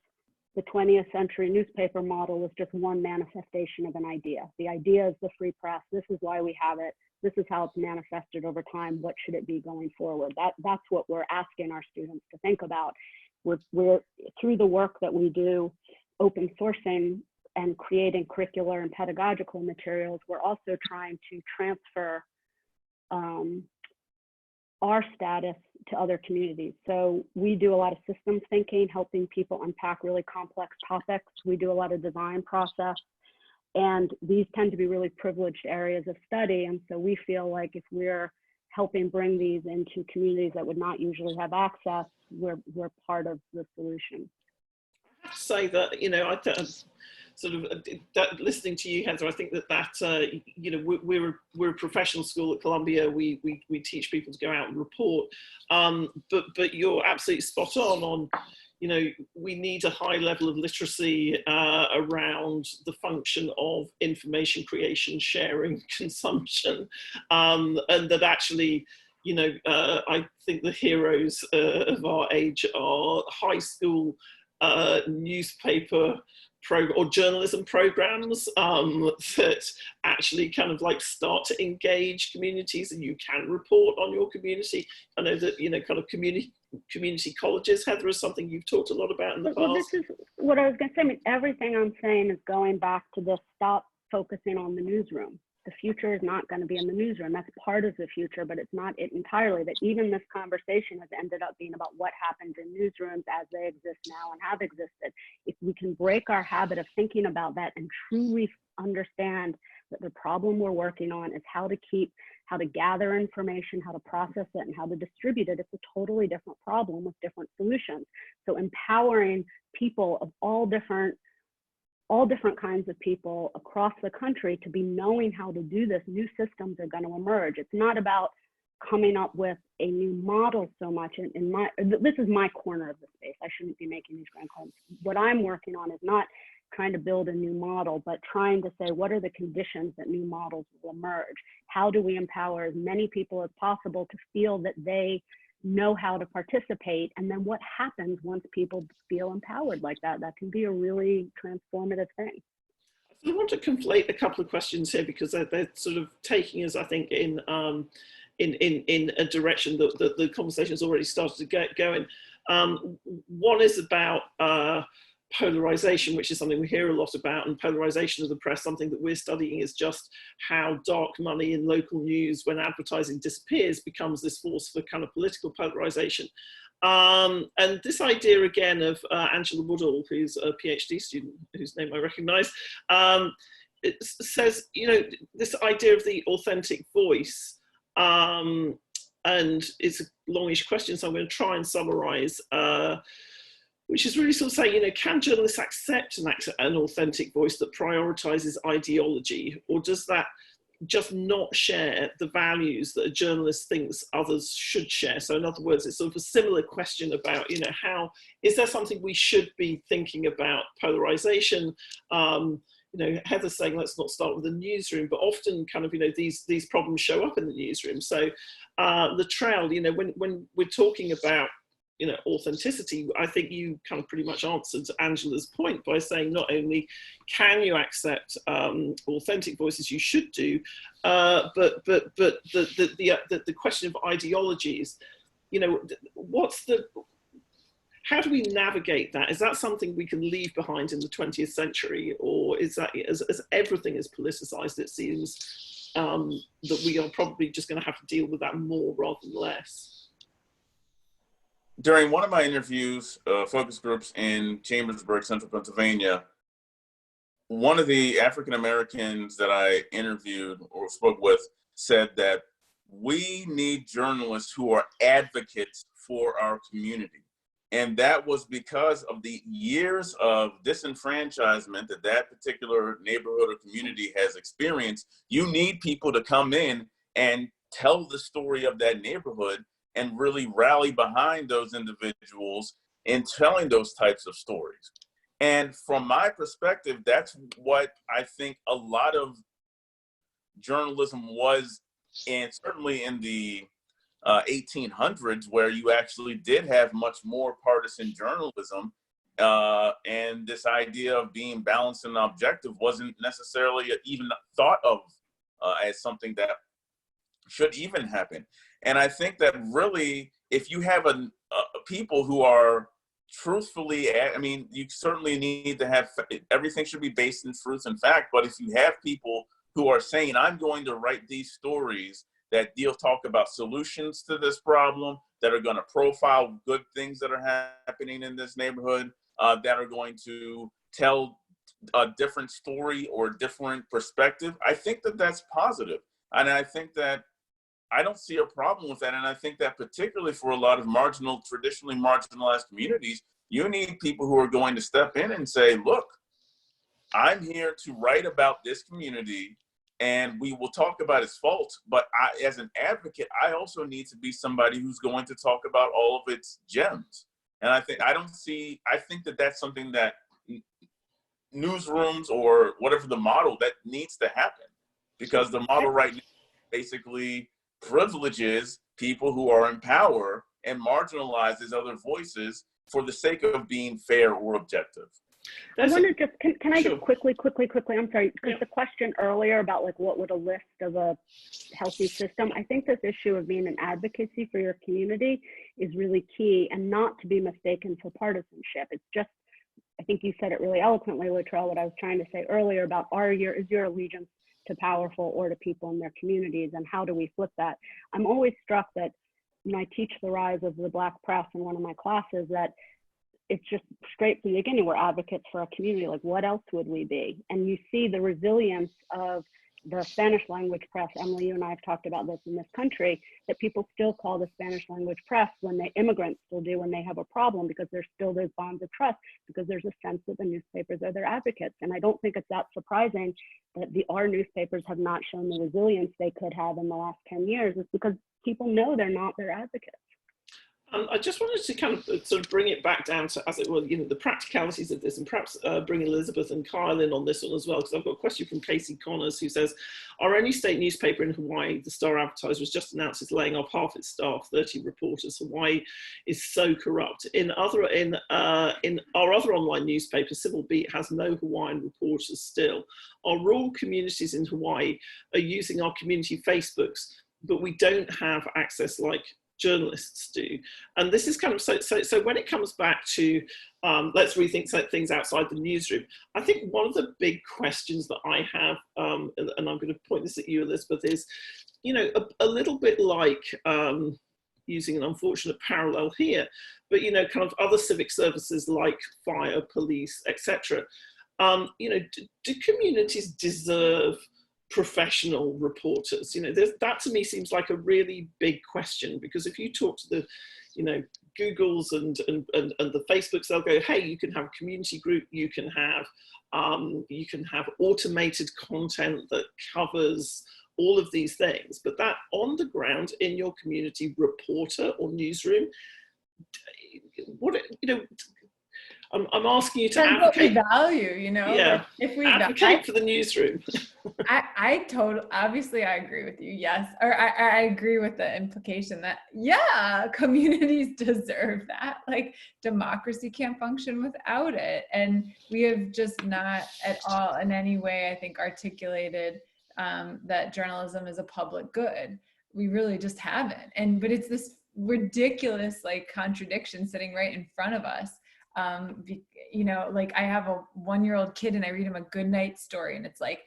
the 20th century newspaper model, is just one manifestation of an idea. The idea is the free press. This is why we have it. This is how it's manifested over time. What should it be going forward? That's what we're asking our students to think about. We're through the work that we do, open sourcing and creating curricular and pedagogical materials, we're also trying to transfer our status to other communities. So we do a lot of systems thinking, helping people unpack really complex topics. We do a lot of design process, and these tend to be really privileged areas of study. And so we feel like if we're helping bring these into communities that would not usually have access, we're part of the solution. I have to say that, you know, listening to you, Heather, I think that you know, we're a professional school at Columbia. We teach people to go out and report, but you're absolutely spot on, you know, we need a high level of literacy around the function of information creation, sharing, consumption, and that actually, you know, I think the heroes of our age are high school newspaper or journalism programs that actually kind of like start to engage communities, and you can report on your community. I know that, you know, kind of community colleges, Heather, is something you've talked a lot about in the past. Well, this is what I was going to say. I mean, everything I'm saying is going back to this: stop focusing on the newsroom. The future is not going to be in the newsroom. That's part of the future, but it's not it entirely. That even this conversation has ended up being about what happens in newsrooms as they exist now and have existed. If we can break our habit of thinking about that and truly understand that the problem we're working on is how to gather information, how to process it, and how to distribute it. It's a totally different problem with different solutions. So empowering people of all different kinds of people across the country to be knowing how to do this, new systems are going to emerge. It's not about coming up with a new model so much. This is my corner of the space. I shouldn't be making these grand claims. What I'm working on is not trying to build a new model, but trying to say, what are the conditions that new models will emerge? How do we empower as many people as possible to feel that they know how to participate? And then what happens once people feel empowered like that? That can be a really transformative thing. I want to conflate a couple of questions here because they're sort of taking us, I think, in a direction that the conversation has already started to get going. One is about polarization, which is something we hear a lot about, and polarization of the press. Something that we're studying is just how dark money in local news, when advertising disappears, becomes this force for kind of political polarization. And this idea again of Angela Woodall, who's a PhD student, whose name I recognize, it says, you know, this idea of the authentic voice, and it's a longish question, so I'm going to try and summarize, which is really sort of saying, you know, can journalists accept an authentic voice that prioritizes ideology, or does that just not share the values that a journalist thinks others should share? So in other words, it's sort of a similar question about, you know, how, is there something we should be thinking about polarization? You know, Heather's saying, let's not start with the newsroom, but often kind of, you know, these problems show up in the newsroom. So the trail, you know, when we're talking about, you know, authenticity, I think you kind of pretty much answered Angela's point by saying not only can you accept authentic voices, you should do, but the question of ideologies, you know, how do we navigate that? Is that something we can leave behind in the 20th century, or is that as everything is politicized, it seems that we are probably just going to have to deal with that more rather than less? During one of my interviews, focus groups in Chambersburg, Central Pennsylvania, one of the African Americans that I interviewed or spoke with said that we need journalists who are advocates for our community. And that was because of the years of disenfranchisement that that particular neighborhood or community has experienced. You need people to come in and tell the story of that neighborhood and really rally behind those individuals in telling those types of stories. And from my perspective, that's what I think a lot of journalism was, and certainly in the 1800s, where you actually did have much more partisan journalism, and this idea of being balanced and objective wasn't necessarily even thought of as something that should even happen. And I think that really, if you have people who are truthfully, I mean, you certainly need to have, everything should be based in truth and fact, but if you have people who are saying, I'm going to write these stories that talk about solutions to this problem, that are going to profile good things that are happening in this neighborhood, that are going to tell a different story or different perspective, I think that that's positive. And I think that I don't see a problem with that. And I think that particularly for a lot of traditionally marginalized communities, you need people who are going to step in and say, look, I'm here to write about this community, and we will talk about its faults. But as an advocate, I also need to be somebody who's going to talk about all of its gems. And I think that that's something that newsrooms or whatever the model that needs to happen, because the model right now basically privileges people who are in power and marginalizes other voices for the sake of being fair or objective. I wonder, can I Sure. just quickly, I'm sorry, because the question earlier about like what would a list of a healthy system, I think this issue of being an advocacy for your community is really key, and not to be mistaken for partisanship. It's just, I think you said it really eloquently, Latrell, what I was trying to say earlier about is your allegiance to powerful or to people in their communities, and how do we flip that? I'm always struck that when I teach the rise of the Black press in one of my classes, that it's just straight from the beginning, we're advocates for our community. Like, what else would we be? And you see the resilience of the Spanish language press, Emily, you and I have talked about this in this country, that people still call the Spanish language press when the immigrants still do when they have a problem, because there's still those bonds of trust, because there's a sense that the newspapers are their advocates. And I don't think it's that surprising that our newspapers have not shown the resilience they could have in the last 10 years. It's because people know they're not their advocates. I just wanted to kind of sort of bring it back down to, as it were, the practicalities of this, and perhaps bring Elizabeth and Kyle in on this one as well, because I've got a question from Casey Connors, who says, our only state newspaper in Hawaii, the Star Advertiser, has just announced it's laying off half its staff, 30 reporters. Hawaii is so corrupt. In our other online newspaper, Civil Beat, has no Hawaiian reporters still. Our rural communities in Hawaii are using our community Facebooks, but we don't have access like journalists do. And this is kind of so when it comes back to let's rethink things outside the newsroom, I think one of the big questions that I have, and I'm going to point this at you, Elizabeth, is a little bit like using an unfortunate parallel here, but kind of other civic services like fire, police, etc. Do communities deserve professional reporters? That to me seems like a really big question, because if you talk to the Googles and the Facebooks, they'll go, hey, you can have a community group, you can have automated content that covers all of these things, but that on the ground in your community reporter or newsroom, I'm asking you to advocate. What we value, Yeah. Like if we advocate for the newsroom. Obviously I agree with you. Yes. Or I agree with the implication that, yeah, communities deserve that. Like democracy can't function without it. And we have just not at all in any way, I think, articulated that journalism is a public good. We really just haven't. But it's this ridiculous like contradiction sitting right in front of us. Like I have a 1-year-old kid and I read him a good night story, and it's like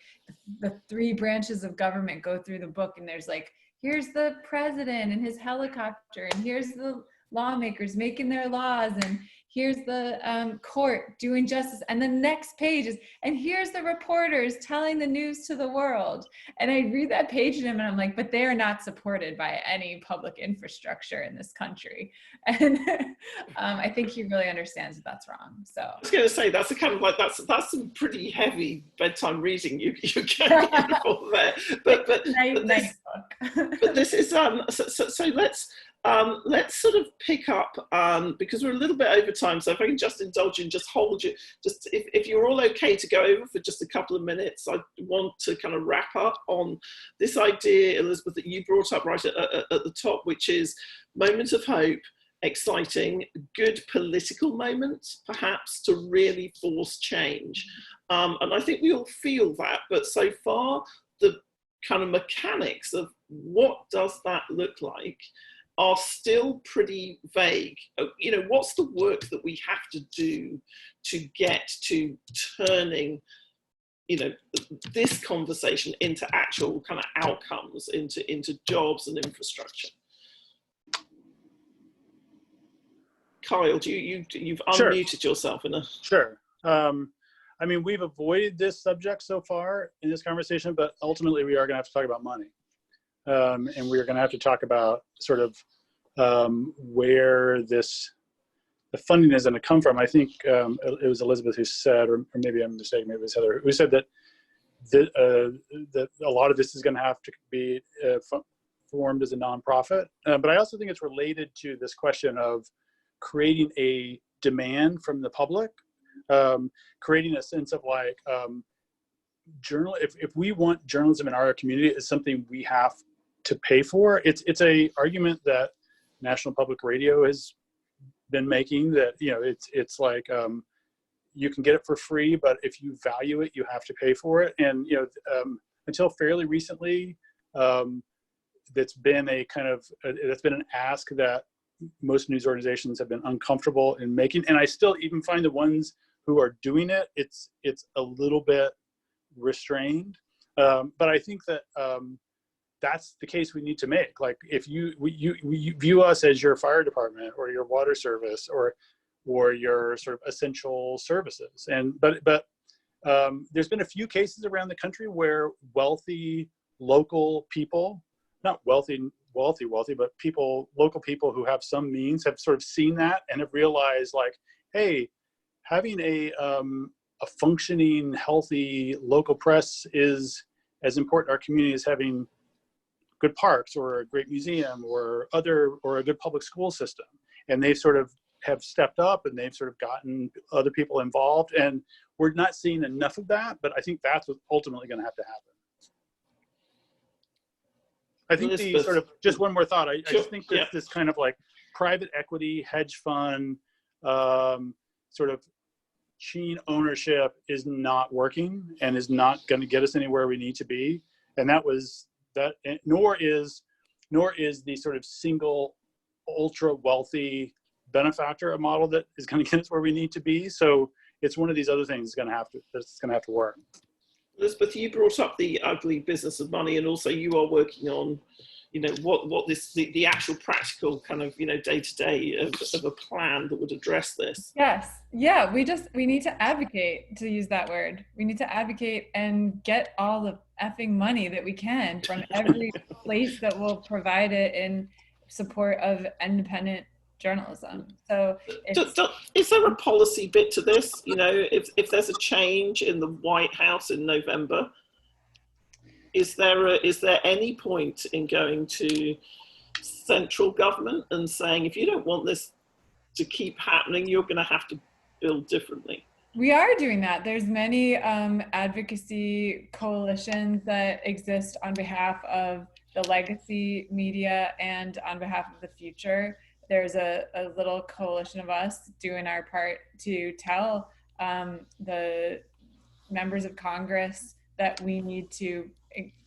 the 3 branches of government go through the book, and there's like, here's the president and his helicopter, and here's the lawmakers making their laws, and here's the court doing justice, and the next page is, and here's the reporters telling the news to the world. And I read that page to him and I'm like, but they are not supported by any public infrastructure in this country. And I think he really understands that that's wrong. So I was going to say, that's a kind of like, that's some pretty heavy bedtime reading you get involved there. But this is so let's sort of pick up, because we're a little bit over time, so if I can just indulge you and just hold you, just if you're all okay to go over for just a couple of minutes, I want to kind of wrap up on this idea, Elizabeth, that you brought up right at the top, which is moment of hope, exciting, good political moment, perhaps, to really force change. And I think we all feel that, but so far, the kind of mechanics of what does that look like are still pretty vague. What's the work that we have to do to get to turning, this conversation into actual kind of outcomes, into jobs and infrastructure? Kyle, you've unmuted yourself in a... Sure. I mean, we've avoided this subject so far in this conversation, but ultimately we are going to have to talk about money. And we're going to have to talk about sort of where the funding is going to come from. I think it was Elizabeth who said, or maybe I'm mistaken, maybe it was Heather, who said that a lot of this is going to have to be formed as a nonprofit. But I also think it's related to this question of creating a demand from the public, creating a sense of like, if we want journalism in our community, it's something we have to pay for. It's a argument that National Public Radio has been making, that it's like you can get it for free, but if you value it, you have to pay for it. And until fairly recently, that's been an ask that most news organizations have been uncomfortable in making. And I still even find the ones who are doing it, it's a little bit restrained. But I think that that's the case we need to make. Like if you view us as your fire department or your water service or your sort of essential services, but There's been a few cases around the country where wealthy local people, not wealthy, but local people who have some means have sort of seen that and have realized like, hey, having a functioning, healthy local press is as important to our community as having good parks or a great museum or a good public school system. And they sort of have stepped up and they've sort of gotten other people involved. And we're not seeing enough of that, but I think that's what's ultimately going to have to happen. I think the sort of, just one more thought, I just think that this kind of like private equity, hedge fund, sort of chain ownership is not working and is not going to get us anywhere we need to be. And nor is the sort of single ultra wealthy benefactor a model that is going to get us where we need to be. So it's one of these other things that's going to have to work. Elizabeth, you brought up the ugly business of money, and also you are working on, what the actual practical kind of, day to day of a plan that would address this. Yes. Yeah. We need to advocate, to use that word. We need to advocate and get all the effing money that we can from every place that will provide it in support of independent journalism. So is there a policy bit to this? If there's a change in the White House in November, is there any point in going to central government and saying, if you don't want this to keep happening, you're going to have to build differently? We are doing that. There's many advocacy coalitions that exist on behalf of the legacy media and on behalf of the future. There's a little coalition of us doing our part to tell the members of Congress that we need to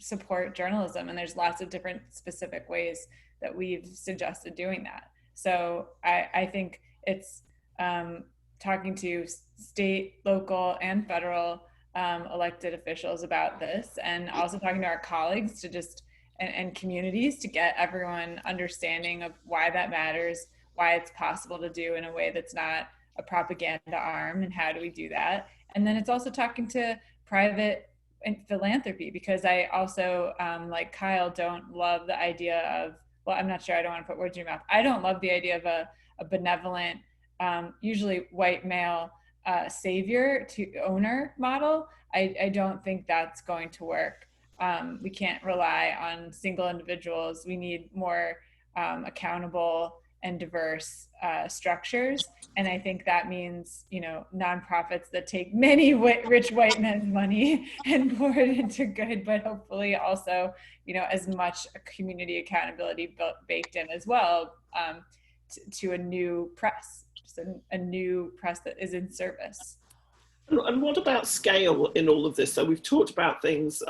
support journalism. And there's lots of different specific ways that we've suggested doing that. So I think it's talking to state, local, and federal elected officials about this, and also talking to our colleagues to just and communities to get everyone understanding of why that matters, why it's possible to do in a way that's not a propaganda arm, and how do we do that. And then it's also talking to private philanthropy, because I also, like Kyle, don't love the idea of, well, I'm not sure, I don't want to put words in your mouth. I don't love the idea of a benevolent, usually white male savior to owner model. I don't think that's going to work. We can't rely on single individuals. We need more accountable and diverse structures. And I think that means, nonprofits that take many rich white men's money and pour it into good, but hopefully also, as much community accountability baked in as well, to a new press, just a new press that is in service. And what about scale in all of this? So we've talked about things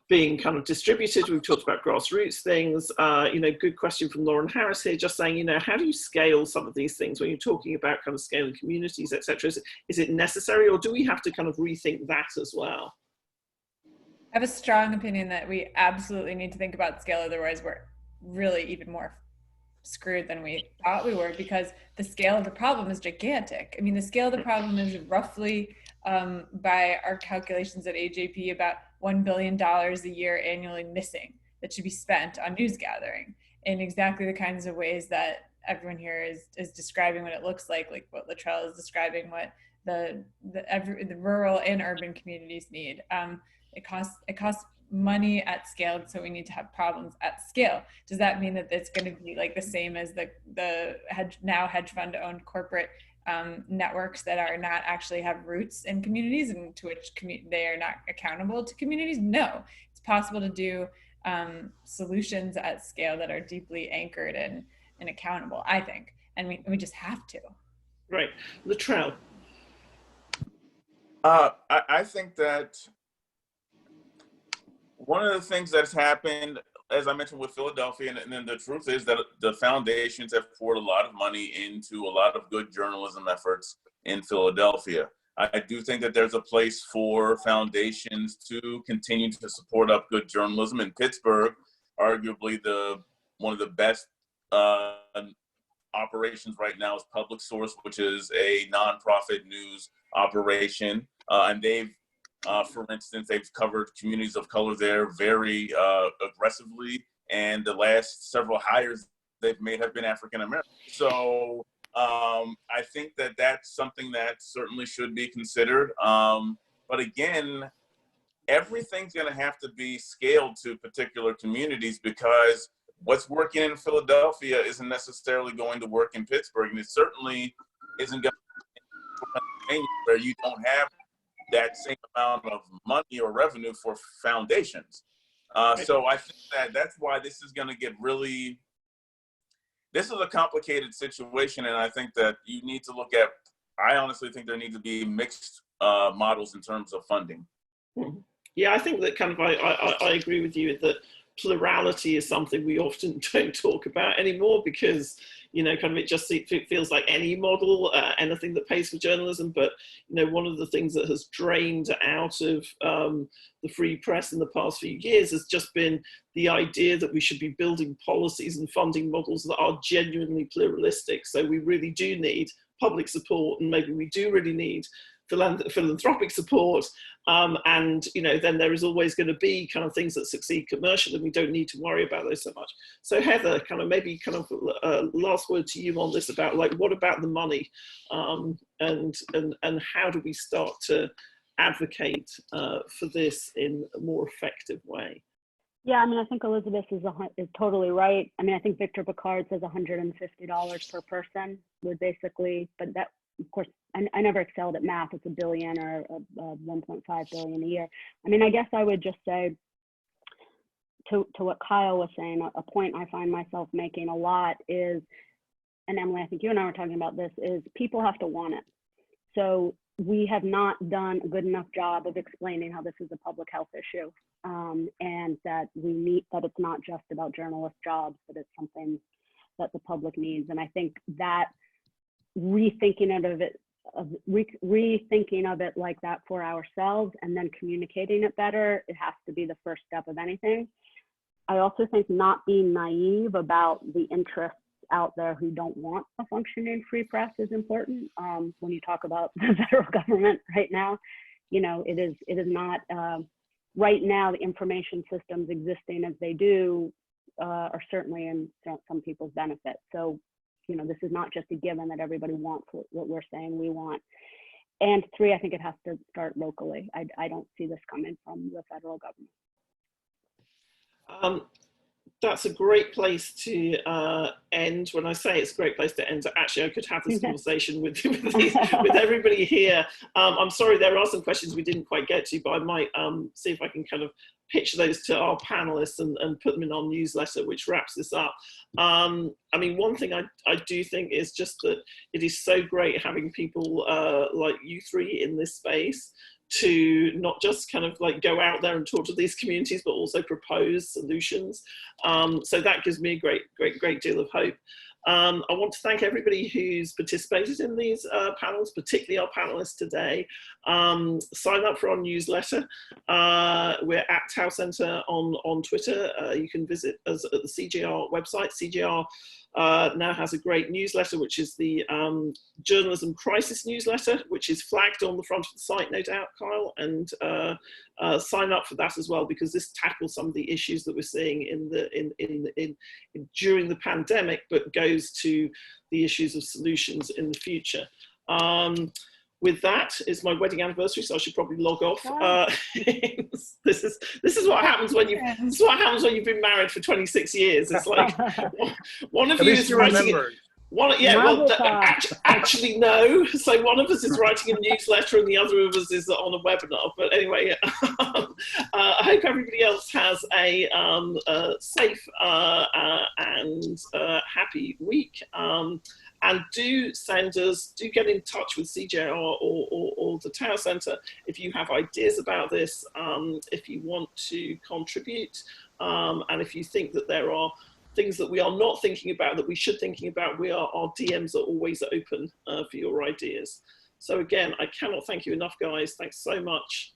being kind of distributed. We've talked about grassroots things. Good question from Lauren Harris here, just saying, how do you scale some of these things when you're talking about kind of scaling communities, etc.? Is it necessary, or do we have to kind of rethink that as well? I have a strong opinion that we absolutely need to think about scale, otherwise we're really even more screwed than we thought we were, because the scale of the problem is gigantic. I mean, the scale of the problem is roughly, by our calculations at AJP, about $1 billion a year annually missing that should be spent on news gathering in exactly the kinds of ways that everyone here is describing what it looks like what Latrell is describing, what the rural and urban communities need. It costs money at scale, so we need to have problems at scale. Does that mean that it's going to be like the same as the hedge fund owned corporate networks that are not actually have roots in communities and to which they are not accountable to communities? No, it's possible to do solutions at scale that are deeply anchored and accountable, I think, and we just have to. Right. Latrell. I think that one of the things that's happened, as I mentioned with Philadelphia, and then the truth is that the foundations have poured a lot of money into a lot of good journalism efforts in Philadelphia. I do think that there's a place for foundations to continue to support up good journalism. In Pittsburgh, arguably one of the best operations right now is Public Source, which is a nonprofit news operation. And they've, for instance, they've covered communities of color there very aggressively. And the last several hires they've made have been African American. So I think that that's something that certainly should be considered. But again, everything's going to have to be scaled to particular communities, because what's working in Philadelphia isn't necessarily going to work in Pittsburgh, and it certainly isn't going to in Pennsylvania, where you don't have that same amount of money or revenue for foundations. So I think that that's why this is going to get really, this is a complicated situation, and I think that you need to look at, I honestly think there need to be mixed models in terms of funding. Yeah, I think that kind of, I agree with you that plurality is something we often don't talk about anymore, because, you know, kind of it feels like any model, anything that pays for journalism. But, you know, one of the things that has drained out of the free press in the past few years has just been the idea that we should be building policies and funding models that are genuinely pluralistic. So we really do need public support, and maybe we do really need philanthropic support, and, you know, then there is always going to be kind of things that succeed commercially, and we don't need to worry about those so much. So Heather, kind of maybe kind of last word to you on this, about like, what about the money, and how do we start to advocate for this in a more effective way? Yeah, I mean, I think Elizabeth is totally right. I mean, I think Victor Picard says $150 per person would basically, but that, of course, I never excelled at math. It's $1 billion or 1.5 billion a year. I mean, I guess I would just say to what Kyle was saying, a point I find myself making a lot is, and Emily, I think you and I were talking about this, is people have to want it. So we have not done a good enough job of explaining how this is a public health issue, and that that it's not just about journalist jobs, but it's something that the public needs. And I think that rethinking of it like that for ourselves, and then communicating it better, it has to be the first step of anything. I also think not being naive about the interests out there who don't want a functioning free press is important. When you talk about the federal government right now, you know, it is not, right now, the information systems existing as they do are certainly in some people's benefit. So, you know, this is not just a given that everybody wants what we're saying we want. And three, I think it has to start locally. I don't see this coming from the federal government. That's a great place to end. When I say it's a great place to end, actually I could have this conversation with everybody here. I'm sorry, there are some questions we didn't quite get to, but I might see if I can kind of pitch those to our panelists and put them in our newsletter, which wraps this up. I mean, one thing I do think is just that it is so great having people like you three in this space, to not just kind of like go out there and talk to these communities, but also propose solutions. So that gives me a great deal of hope. I want to thank everybody who's participated in these panels, particularly our panelists today. Sign up for our newsletter. We're at Tau Center on Twitter. You can visit us at the CJR website. CJR now has a great newsletter, which is the Journalism Crisis newsletter, which is flagged on the front of the site, no doubt, Kyle, and sign up for that as well, because this tackles some of the issues that we're seeing during the pandemic, but goes to the issues of solutions in the future. With that, it's my wedding anniversary, so I should probably log off. This is what happens when you've been married for 26 years. It's like one of you is writing it. Actually no. So one of us is writing a newsletter and the other of us is on a webinar. But anyway, I hope everybody else has a safe and happy week. And do get in touch with CJR or the Tau Center if you have ideas about this, if you want to contribute, and if you think that there are things that we are not thinking about that we should be thinking about, our DMs are always open for your ideas. So again, I cannot thank you enough, guys. Thanks so much.